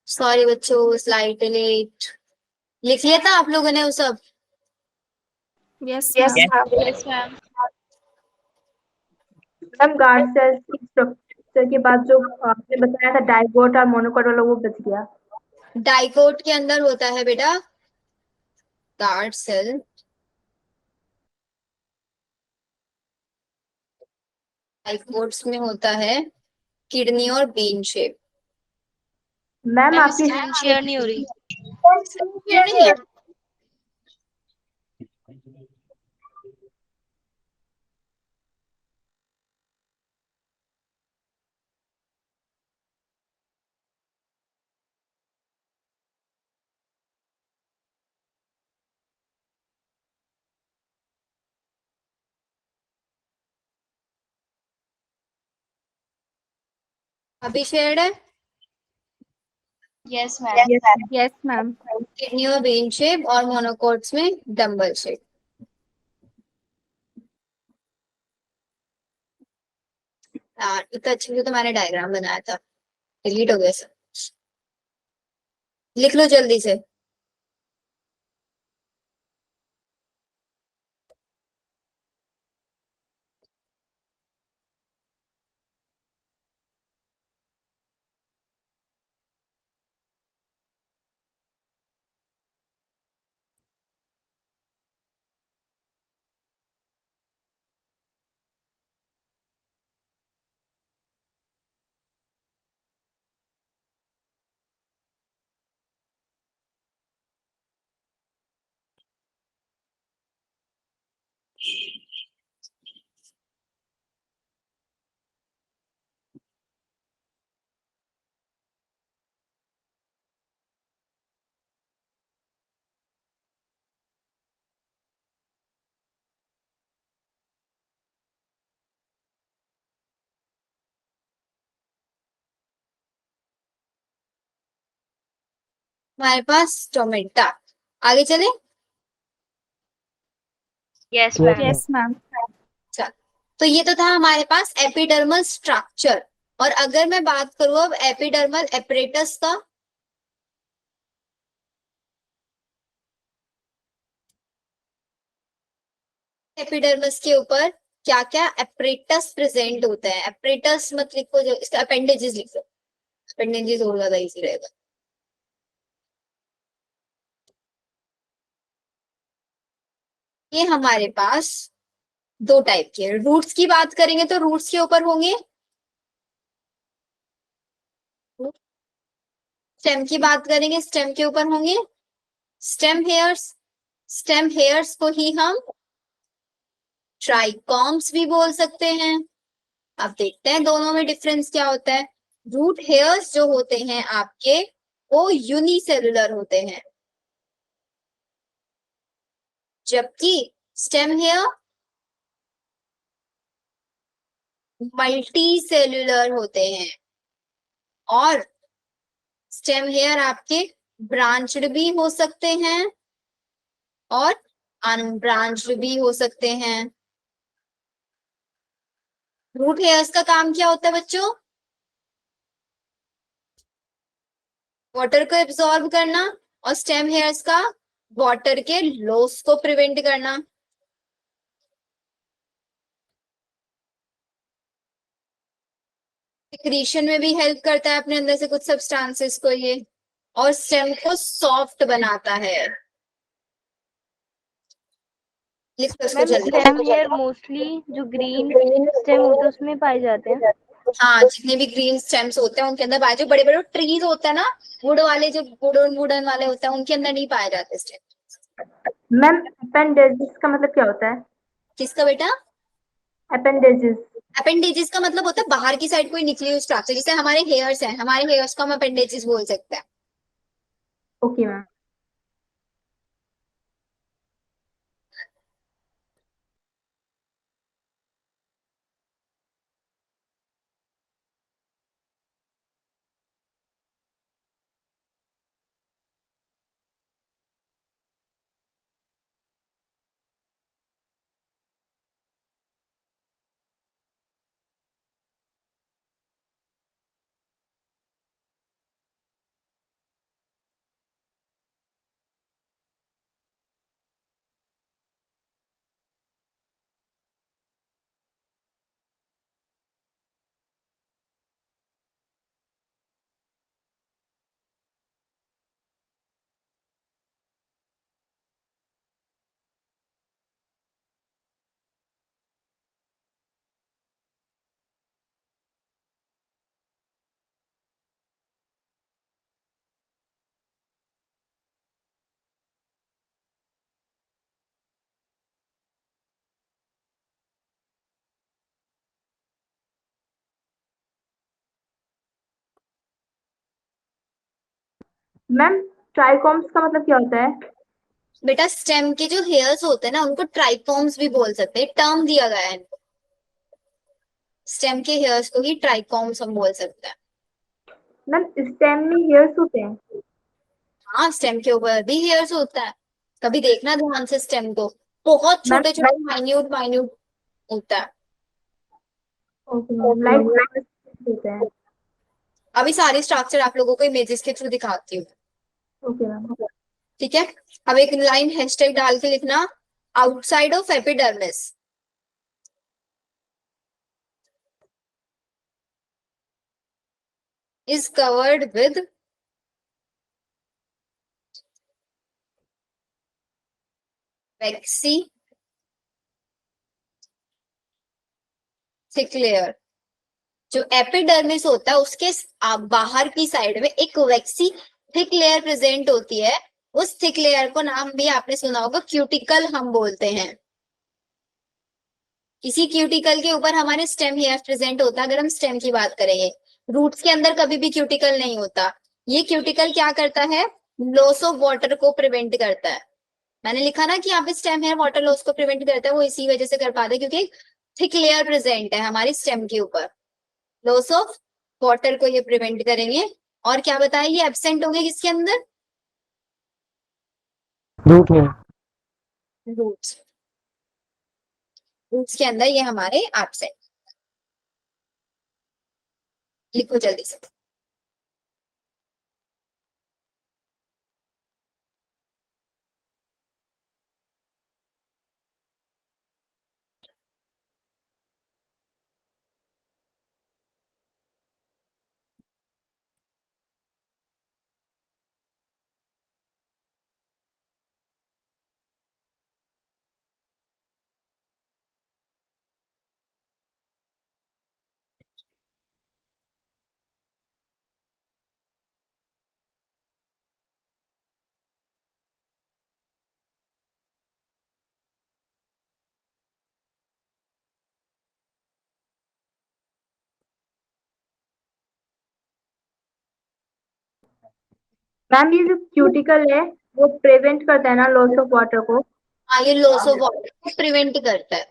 सॉरी बच्चों, स्लाइड डिलीट। लिख लिया था आप लोगों ने वो सब? Yes yes ma'am. Ma'am. Yes ma'am. Ma'am guard cells की स्ट्रक्चर के बाद जो आपने बताया था डाइगोट और मोनोकोट वाला वो बच गया। डाइकोट के अंदर होता है बेटा गार्ड सेल। डाइकोट्स में होता है किडनी और बीन शेप। मैम मैम आपकी स्क्रीन शेयर नहीं हो रही। क्लियर नहीं है? अभी शेयर्ड है। Yes ma'am. Yes ma'am. Kidney और बीन शेप और मोनोकोट्स में डम्बल शेप। यार इतना अच्छे से तो मैंने डायग्राम बनाया था, डिलीट हो गया सब। लिख लो जल्दी से। हमारे पास स्टोमेटा। आगे चले। Yes Yes, ma'am. Yes ma'am. चल, तो ये तो था हमारे पास एपिडर्मल स्ट्रक्चर। और अगर मैं बात करूं अब एपिडर्मल एपरेटस का, एपिडर्मस के ऊपर क्या क्या एपरेटस प्रेजेंट होता है। एपरेटस मत लिखो, जो इसका अपेंडेजेस लिखो, अपेंडेजेस और ज्यादा इजी रहेगा। ये हमारे पास दो टाइप के। रूट्स की बात करेंगे तो रूट्स के ऊपर होंगे, स्टेम की बात करेंगे स्टेम के ऊपर होंगे स्टेम हेयर्स। स्टेम हेयर्स को ही हम ट्राइकॉम्स भी बोल सकते हैं। अब देखते हैं दोनों में डिफरेंस क्या होता है। रूट हेयर्स जो होते हैं आपके, वो यूनिसेलुलर होते हैं, जबकि स्टेम हेयर मल्टी सेल्यूलर होते हैं। और स्टेम हेयर आपके ब्रांच्ड भी हो सकते हैं और अनब्रांच्ड भी हो सकते हैं। रूट हेयर्स का काम क्या होता है बच्चों? वाटर को एब्जॉर्ब करना, और स्टेम हेयर्स का वाटर के लॉस को प्रिवेंट करना। सिक्रीशन में भी हेल्प करता है अपने अंदर से कुछ सब्सटेंसेस को ये, और स्टेम को सॉफ्ट बनाता है। लिखो इसको मैम जल्दी। स्टेम हेयर मोस्टली जो ग्रीन स्टेम होता है उसमें पाए जाते हैं। हाँ, जितने भी ग्रीन स्टेम्स होते हैं उनके अंदर पाए, जो बड़े बड़े ट्रीज होते हैं ना, वुड वाले, जो वुडन वाले होते हैं, उनके अंदर नहीं पाए जाते स्टेम। मैम अपेंडेजेस का मतलब क्या होता है? किसका बेटा? अपेंडेजेस। अपेंडेजेस का मतलब होता है बाहर की साइड कोई निकली हुई स्ट्रक्चर। जैसे हमारे हेयर्स हैं, हमारे हेयर्स को हम अपेंडेजेस बोल सकते हैं। Okay ma'am. मैम ट्राइकॉम्स का मतलब क्या होता है? बेटा स्टेम के जो हेयर्स होते हैं ना, उनको ट्राइकॉम्स भी बोल सकते हैं, टर्म दिया गया है इनको। स्टेम के हेयर्स को ही ट्राइकॉम्स हम बोल सकते हैं। मैम स्टेम में हेयर्स होते हैं? हाँ, स्टेम के ऊपर भी हेयर्स होता है। कभी देखना ध्यान से स्टेम को, बहुत मैम छोटे छोटे माइन्यूट माइन्यूट होता है। ओके मैम, लाइक होते हैं। अभी सारे स्ट्रक्चर आप लोगों को इमेजेस के थ्रू दिखाती हूँ, ओके मैम। ठीक है। अब एक लाइन हैशटैग डाल के लिखना, outside of epidermis is covered with waxy thick layer। जो एपिडर्मिस होता है उसके बाहर की साइड में एक वैक्सी थिक लेयर प्रेजेंट होती है। उस थिक लेयर को नाम भी आपने सुना होगा, क्यूटिकल हम बोलते हैं। इसी क्यूटिकल के ऊपर हमारे स्टेम हेयर प्रेजेंट होता है। अगर हम स्टेम की बात करेंगे, रूट्स के अंदर कभी भी क्यूटिकल नहीं होता। ये क्यूटिकल क्या करता है? लॉस ऑफ वाटर को प्रिवेंट करता है। मैंने लिखा ना कि यहाँ पे स्टेम हेयर वाटर लॉस को प्रिवेंट करता है, वो इसी वजह से कर पाता है क्योंकि थिक लेयर प्रेजेंट है हमारी स्टेम के ऊपर। लॉस ऑफ वाटर को ये प्रिवेंट करेंगे। और क्या बताया, ये एब्सेंट होंगे किसके अंदर? रूट है। रूट्स, रूट्स के अंदर ये हमारे एब्सेंट, लिखो जल्दी से। मैम ये जो क्यूटिकल है वो प्रिवेंट करता है ना लॉस ऑफ वाटर को? हाँ, ये लॉस ऑफ वाटर को प्रिवेंट करता है।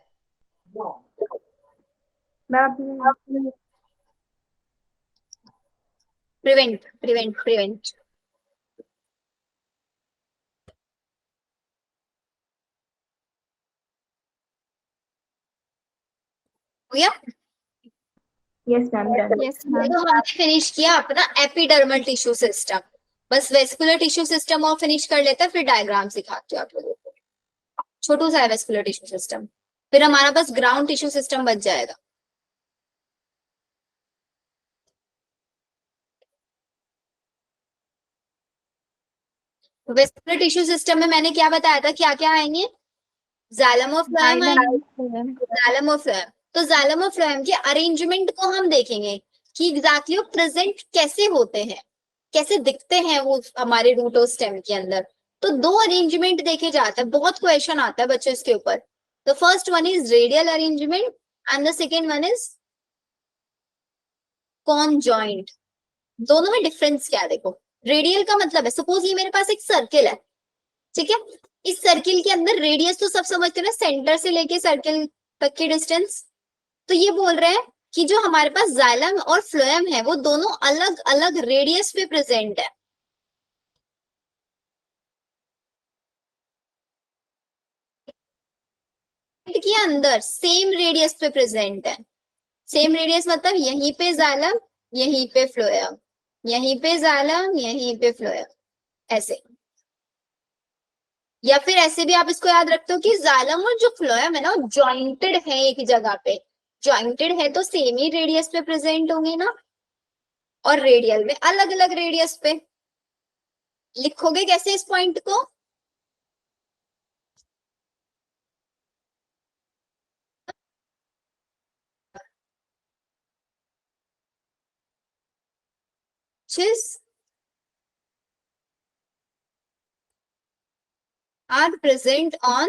Ma'am prevent prevent prevent. हो गया? Yes ma'am done. Yes ma'am. तो हमने फिनिश किया अपना एपिडर्मल टिश्यू सिस्टम। बस वेस्कुलर टिश्यू सिस्टम और फिनिश कर लेते हैं, फिर डायग्राम सिखाते हो आप लोगों को। छोटू सा है वेस्कुलर टिश्यू सिस्टम, फिर हमारा पास ग्राउंड टिश्यू सिस्टम बच जाएगा। वेस्कुलर टिश्यू सिस्टम में मैंने क्या बताया था, क्या क्या आएंगे? जाइलम और फ्लोएम आएंगे। जाइलम और फ्लोएम, तो जाइलम और फ्लोएम के अरेंजमेंट को हम देखेंगे कि एग्जैक्टली वो प्रेजेंट कैसे होते हैं, कैसे दिखते हैं वो हमारे रूट और स्टेम के अंदर। तो दो अरेंजमेंट देखे जाते हैं, बहुत क्वेश्चन आता है बच्चों इसके ऊपर। The first one is radial arrangement and the second one is conjoint. दोनों में डिफरेंस क्या है देखो। रेडियल का मतलब है, सपोज ये मेरे पास एक सर्किल है, ठीक है। इस सर्किल के अंदर रेडियस तो सब समझते हैं ना, सेंटर से लेके सर्किल तक की डिस्टेंस। तो ये बोल रहे हैं कि जो हमारे पास जाइलम और फ्लोएम है वो दोनों अलग अलग रेडियस पे प्रेजेंट है। के अंदर सेम रेडियस पे प्रेजेंट है। सेम रेडियस मतलब यहीं पे जाइलम, यहीं पे फ्लोएम, यहीं पे जाइलम, यहीं पे फ्लोएम, ऐसे। या फिर ऐसे भी आप इसको याद रखते हो कि जाइलम और जो फ्लोएम है ना वो जॉइंटेड है एक जगह पे। जॉइंटेड है तो सेम ही रेडियस पे प्रेजेंट होंगे ना, और रेडियल में अलग अलग रेडियस पे। लिखोगे कैसे इस पॉइंट को? Which are present on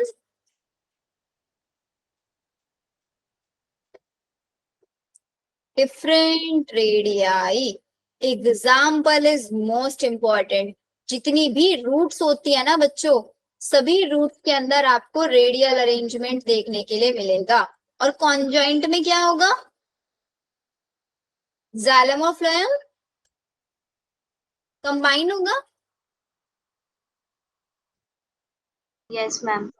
different radii. Example is most important. जितनी भी रूट्स होती है ना बच्चों, सभी रूट्स के अंदर आपको रेडियल अरेंजमेंट देखने के लिए मिलेगा। और कॉन्जॉइंट में क्या होगा? जाइलम और फ्लोएम कंबाइन होगा। Yes ma'am.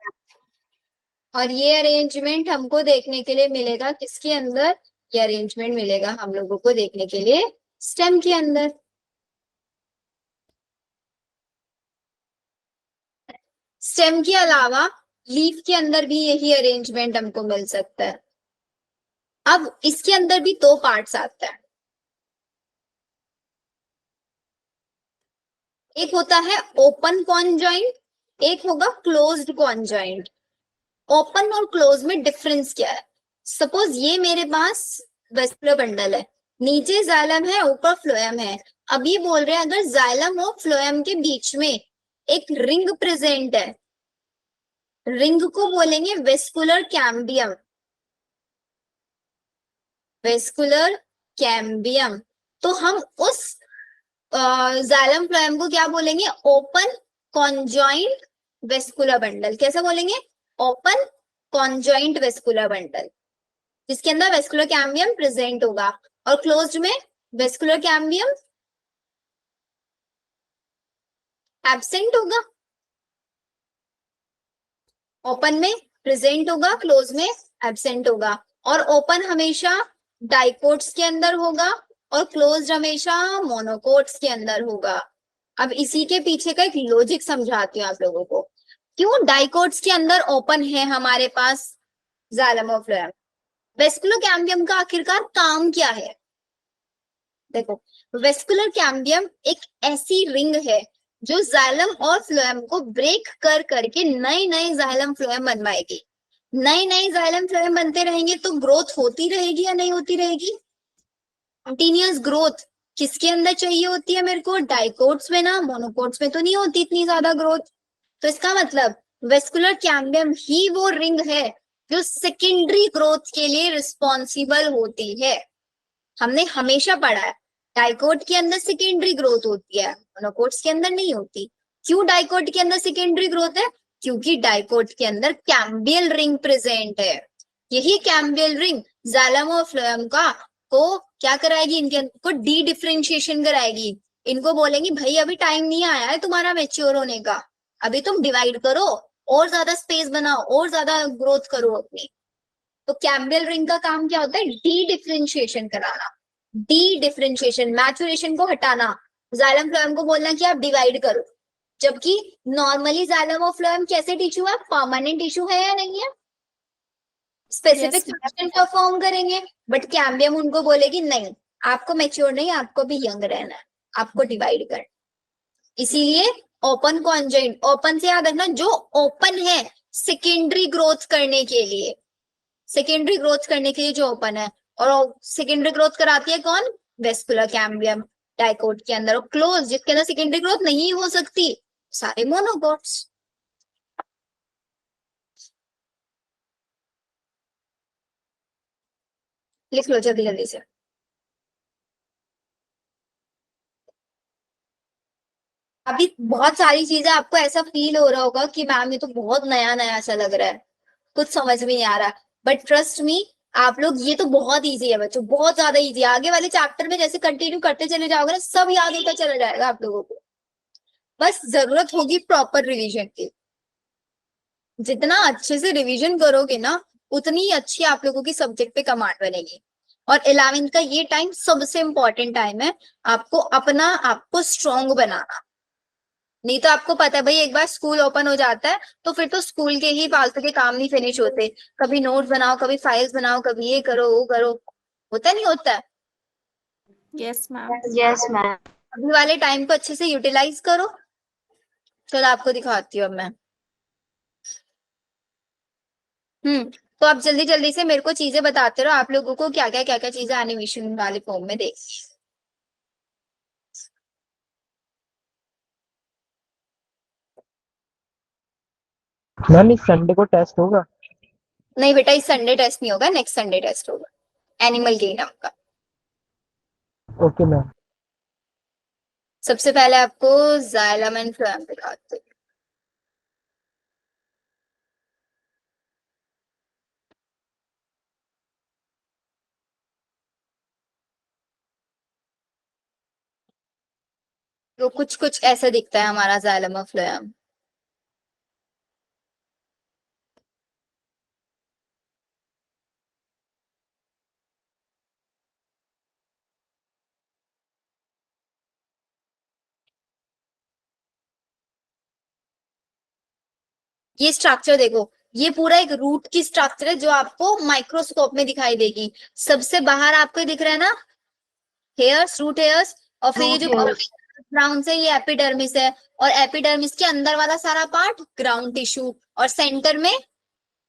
और ये अरेंजमेंट हमको देखने के लिए मिलेगा किसके अंदर? ये अरेंजमेंट मिलेगा हम लोगों को देखने के लिए स्टेम के अंदर। स्टेम के अलावा लीफ के अंदर भी यही अरेंजमेंट हमको मिल सकता है। अब इसके अंदर भी दो पार्ट्स आते हैं, एक होता है ओपन कॉन्जॉइंट, एक होगा क्लोज्ड कॉन्जॉइंट। ओपन और क्लोज में डिफरेंस क्या है? सपोज ये मेरे पास वेस्कुलर बंडल है, नीचे जाइलम है, ऊपर फ्लोएम है। अब ये बोल रहे हैं अगर जाइलम और फ्लोएम के बीच में एक रिंग प्रेजेंट है, रिंग को बोलेंगे वेस्कुलर कैम्बियम। Vascular cambium. तो हम उस जाइलम फ्लोएम को क्या बोलेंगे? Open conjoint vascular bundle. कैसे बोलेंगे? ओपन कॉन्जॉइंट वेस्कुलर बंडल, जिसके अंदर वेस्कुलर कैम्बियम प्रेजेंट होगा। और क्लोज्ड में वेस्कुलर कैम्बियम एब्सेंट होगा। ओपन में प्रेजेंट होगा, क्लोज में एब्सेंट होगा। और ओपन हमेशा डाइकोट्स के अंदर होगा और क्लोज्ड हमेशा मोनोकोट्स के अंदर होगा। अब इसी के पीछे का एक लॉजिक समझाती हूँ आप लोगों को। क्यों डाइकोट्स के अंदर ओपन है हमारे पास जाइलम और फ्लोएम? वेस्कुलर कैम्बियम का आखिरकार काम क्या है? देखो, वेस्कुलर कैम्बियम एक ऐसी रिंग है जो जाइलम और फ्लोएम को ब्रेक कर करके नए नए जाइलम फ्लोएम बनवाएगी। नए नए जाइलम फ्लोएम बनते रहेंगे तो ग्रोथ होती रहेगी या नहीं होती रहेगी? कंटिन्यूअस ग्रोथ किसके अंदर चाहिए होती है मेरे को? डाइकोट्स में ना, मोनोकोट्स में तो नहीं होती इतनी ज्यादा ग्रोथ। तो इसका मतलब वेस्कुलर कैम्बियम ही वो रिंग है जो सेकेंडरी ग्रोथ के लिए रिस्पॉन्सिबल होती है। हमने हमेशा पढ़ा है डाइकोट के अंदर सेकेंडरी ग्रोथ होती है, मोनोकोट्स के अंदर नहीं होती। क्यों डाइकोट के अंदर सेकेंडरी ग्रोथ है? क्योंकि डाइकोट के अंदर कैम्बियल रिंग प्रेजेंट है। यही कैम्बियल रिंग जाइलम और फ्लोएम का को क्या कराएगी? इनके को डी डिफरेंशिएशन कराएगी। इनको बोलेंगी भाई अभी टाइम नहीं आया है तुम्हारा मैच्योर होने का, अभी तुम डिवाइड करो और ज्यादा स्पेस बनाओ और ज्यादा ग्रोथ करो अपनी। तो कैम्बियल रिंग का काम क्या होता है? डी डिफरेंशिएशन कराना, डी डिफरेंशिएशन, मैचुरेशन को हटाना। जाइलम फ्लोएम को बोलना कि आप डिवाइड करो। जबकि नॉर्मली जाइलम और फ्लोएम कैसे टिश्यू है? परमानेंट टिश्यू है या नहीं है? स्पेसिफिक Yes, फंक्शन परफॉर्म करेंगे। बट कैम्बियम उनको बोलेगी नहीं, आपको मैच्योर नहीं, आपको भी यंग रहना है, आपको डिवाइड करना। इसीलिए ओपन कॉन्जॉइंट, ओपन से याद रखना जो ओपन है सेकेंडरी ग्रोथ करने के लिए, सेकेंडरी ग्रोथ करने के लिए जो ओपन है। और सेकेंडरी ग्रोथ कराती है कौन? वेस्कुलर कैम्बियम डाइकोट के अंदर। और क्लोज जिसके अंदर सेकेंडरी ग्रोथ नहीं हो सकती, सारे मोनोकोट्स। लिख लो जल्दी जल्दी से। अभी बहुत सारी चीजें आपको ऐसा फील हो रहा होगा कि मैम ये तो बहुत नया नया सा लग रहा है, कुछ समझ में नहीं आ रहा। बट ट्रस्ट मी, आप लोग, ये तो बहुत इजी है बच्चों, बहुत ज्यादा इजी है। आगे वाले चैप्टर में जैसे कंटिन्यू करते चले जाओगे ना, सब याद होता चला जाएगा आप लोगों को। बस जरूरत होगी प्रॉपर रिवीजन की। जितना अच्छे से रिवीजन करोगे ना, उतनी ही अच्छी आप लोगों की सब्जेक्ट पे कमांड बनेगी। और 11th का ये टाइम सबसे इंपॉर्टेंट टाइम है आपको अपना आपको स्ट्रॉन्ग बनाना। नहीं तो आपको पता है भाई, एक बार स्कूल ओपन हो जाता है तो फिर तो स्कूल के ही फालतू के काम नहीं फिनिश होते। कभी नोट्स बनाओ, कभी फाइल्स बनाओ, कभी ये करो वो करो, होता नहीं होता है। yes, ma'am. Yes ma'am. अभी वाले टाइम को अच्छे से यूटिलाइज करो। चलो आपको दिखाती हूँ अब मैं। तो आप जल्दी जल्दी से मेरे को चीजें बताते रहो, आप लोगों को क्या क्या चीजें एनिमेशन वाले फॉर्म में देखनी। मैम इस संडे को टेस्ट होगा? नहीं बेटा, इस संडे टेस्ट नहीं होगा, नेक्स्ट संडे टेस्ट होगा एनिमल किंगडम का। Okay ma'am. सबसे पहले आपको जाइलम एंड फ्लोएम दिखाते हैं। तो कुछ कुछ ऐसा दिखता है हमारा जाइलम और फ्लोएम। ये स्ट्रक्चर देखो, ये पूरा एक रूट की स्ट्रक्चर है जो आपको माइक्रोस्कोप में दिखाई देगी। सबसे बाहर आपको दिख रहा है ना, हेयर्स, रूट हेयर्स। और फिर ये जो ग्राउंड से, ये एपिडर्मिस है। और एपिडर्मिस के अंदर वाला सारा पार्ट ग्राउंड टिश्यू, और सेंटर में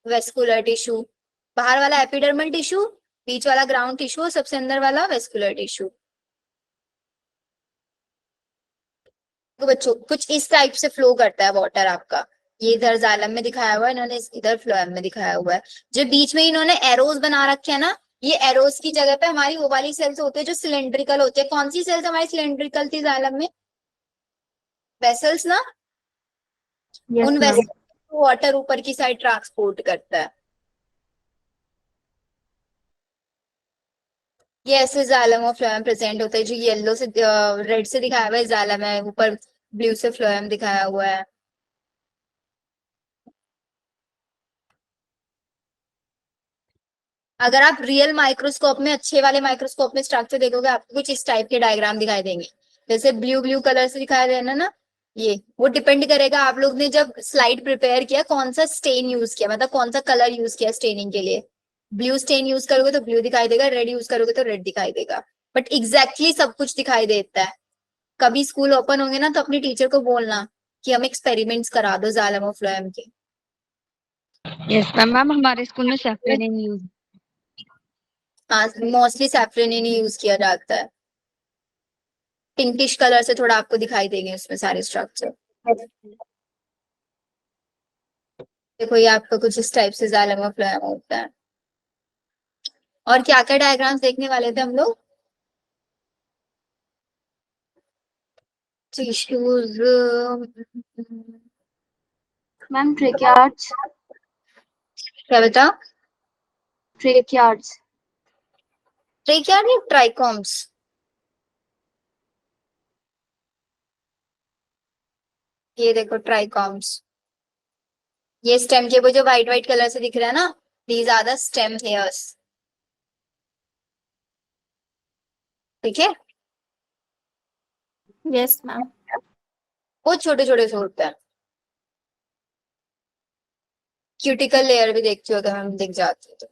वेस्कुलर टिश्यू। बाहर वाला एपिडर्मल टिश्यू, बीच वाला ग्राउंड टिश्यू, सबसे अंदर वाला वेस्कुलर टिश्यू। तो बच्चों कुछ इस टाइप से फ्लो करता है वाटर आपका। ये इधर जाइलम में दिखाया हुआ है इन्होंने, इधर फ्लोएम में दिखाया हुआ है। जो बीच में इन्होंने एरोज बना रखे है ना, ये एरोज की जगह पे हमारी वो वाली सेल्स होती है जो सिलेंड्रिकल होती है। कौन सी सेल्स हमारी सिलेंड्रिकल थी जाइलम में? वेसल्स ना। यस उन मैम। वेसल्स को वाटर ऊपर की साइड ट्रांसपोर्ट करता है। ये ऐसे जाइलम और फ्लोएम प्रेजेंट होता है। जो येलो से रेड से दिखाया हुआ है जाइलम है, ऊपर ब्लू से फ्लोएम दिखाया हुआ है। अगर आप रियल माइक्रोस्कोप में, अच्छे वाले माइक्रोस्कोप में स्ट्रक्चर देखोगे, आपको कुछ इस टाइप के डायग्राम दिखाई देंगे, जैसे ब्लू ब्लू कलर से दिखाया देना ना, ये वो डिपेंड करेगा आप लोग ने जब स्लाइड प्रिपेयर किया कौन सा स्टेन यूज किया, मतलब कौन सा कलर यूज किया स्टेनिंग के लिए। ब्लू स्टेन यूज करोगे तो ब्लू दिखाई देगा, रेड यूज करोगे तो रेड दिखाई देगा, बट एग्जैक्टली सब कुछ दिखाई देता है। कभी स्कूल ओपन होंगे ना तो अपनी टीचर को बोलना कि हम एक्सपेरिमेंट्स करा दो जाइलम और फ्लोएम के। Yes ma'am. मैम हमारे स्कूल में सैफरन यूज। हाँ, मोस्टली सैफरन ही यूज किया जाता है। पिंकिश कलर से थोड़ा आपको दिखाई देंगे उसमें सारे स्ट्रक्चर। देखो ये आपको कुछ इस टाइप से जाइलम और फ्लोएम होता है। और क्या क्या डायग्राम्स देखने वाले थे हम लोग? Tissues, ma'am tracheids. क्या बता? ट्रेकियार्ड्स। ट्रेकियार्ड या ट्राइकॉम्स? ये देखो ट्राइकॉम्स, ये स्टेम के वो जो व्हाइट व्हाइट कलर से दिख रहा है ना, these are the stem hairs. ठीक है, यस मैम। बहुत छोटे छोटे से होते हैं। क्यूटिकल लेयर भी देखती हो अगर हम दिख जाती है तो।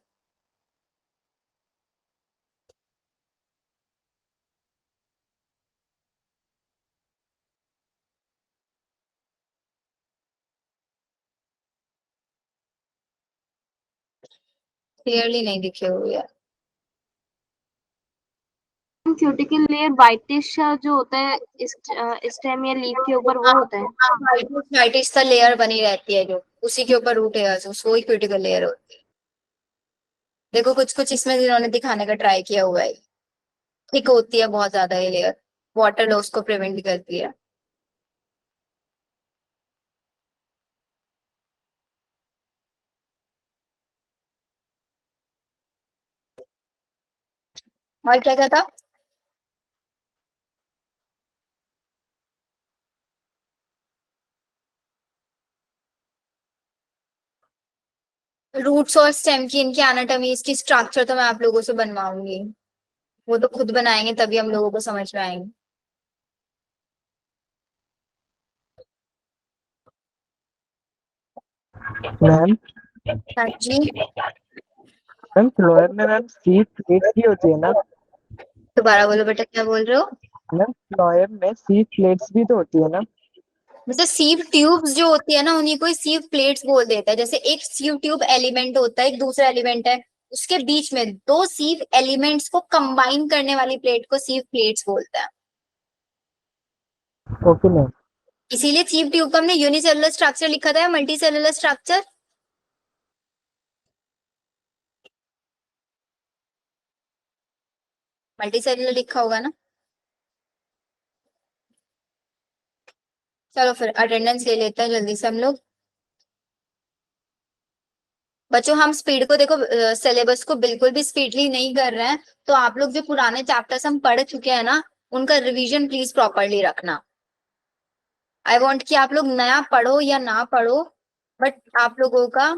क्लियरली नहीं दिखे हुए यार। क्यूटिकल लेयर व्हाइटिश जो होता है स्टेम या लीफ के ऊपर, वो होता है। व्हाइटिश सा लेयर बनी रहती है जो उसी के ऊपर रूट हेयर्स, वो ही क्यूटिकल लेयर होती है। देखो कुछ कुछ इसमें जिन्होंने दिखाने का ट्राई किया हुआ है। थिक होती है बहुत ज्यादा ये लेयर, वाटर लॉस को प्रिवेंट करती है। और क्या क्या था? रूट्स और स्टेम की, इनकी एनाटॉमी, इसकी स्ट्रक्चर तो मैं आप लोगों से बनवाऊंगी, वो तो खुद बनाएंगे तभी हम लोगों को समझ में आएंगे। मैम हाँ जी, मैम फ्लोएम में मैम सीड प्लेट्स भी होती है ना? दोबारा बोलो बेटा, क्या बोल रहे हो? मैम फ्लोएम में सीड प्लेट्स भी तो होती है ना? जैसे सीव ट्यूब्स जो होती है ना, उन्हीं को सीव प्लेट्स बोल देता है। जैसे एक सीव ट्यूब एलिमेंट होता है, एक दूसरा एलिमेंट है, उसके बीच में दो सीव एलिमेंट्स को कंबाइन करने वाली प्लेट को सीव प्लेट्स बोलता है। Okay ma'am. इसीलिए सीव ट्यूब का हमने यूनिसेलुलर स्ट्रक्चर लिखा था या multi cellular structure? Multi cellular लिखा होगा ना। चलो फिर अटेंडेंस ले लेते हैं जल्दी से हम लोग। बच्चों हम स्पीड को देखो, सिलेबस को बिल्कुल भी स्पीडली नहीं कर रहे हैं, तो आप लोग जो पुराने चैप्टर्स हम पढ़ चुके हैं ना, उनका रिवीजन प्लीज प्रॉपरली रखना। आई वांट कि आप लोग नया पढ़ो या ना पढ़ो, बट आप लोगों का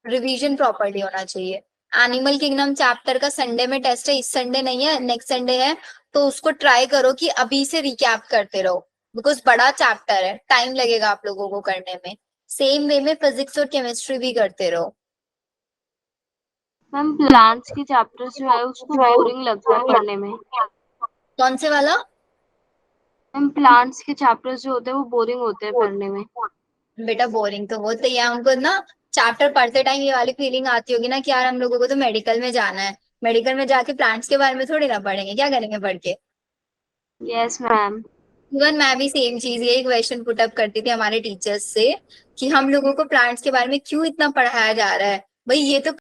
रिवीजन प्रॉपरली होना चाहिए। एनिमल किंगडम चैप्टर का संडे में टेस्ट है, इस संडे नहीं है, नेक्स्ट संडे है, तो उसको ट्राई करो कि अभी से रिकैप करते रहो, बिकॉज बड़ा चैप्टर है, टाइम लगेगा आप लोगों को करने में। सेम वे में फिजिक्स और केमिस्ट्री भी करते रहो। मैम प्लांट्स के चैप्टर्स जो है उसको बोरिंग लगता है पढ़ने में। कौन से वाला? मैम प्लांट्स के चैप्टर्स जो होते हैं वो बोरिंग होते हैं पढ़ने में। बेटा बोरिंग तो होते ही है, हमको ना चैप्टर पढ़ते टाइम ये वाली फीलिंग आती होगी ना कि यार हम लोगों को तो मेडिकल में जाना है, मेडिकल में जाके प्लांट्स के बारे में थोड़ी ना पढ़ेंगे, क्या करेंगे पढ़ के। Yes ma'am. इवन मैं भी सेम चीज, यही क्वेश्चन पुट अप करती थी हमारे टीचर्स से कि हम लोगों को प्लांट्स के बारे में क्यों इतना पढ़ाया जा रहा है, भाई ये तो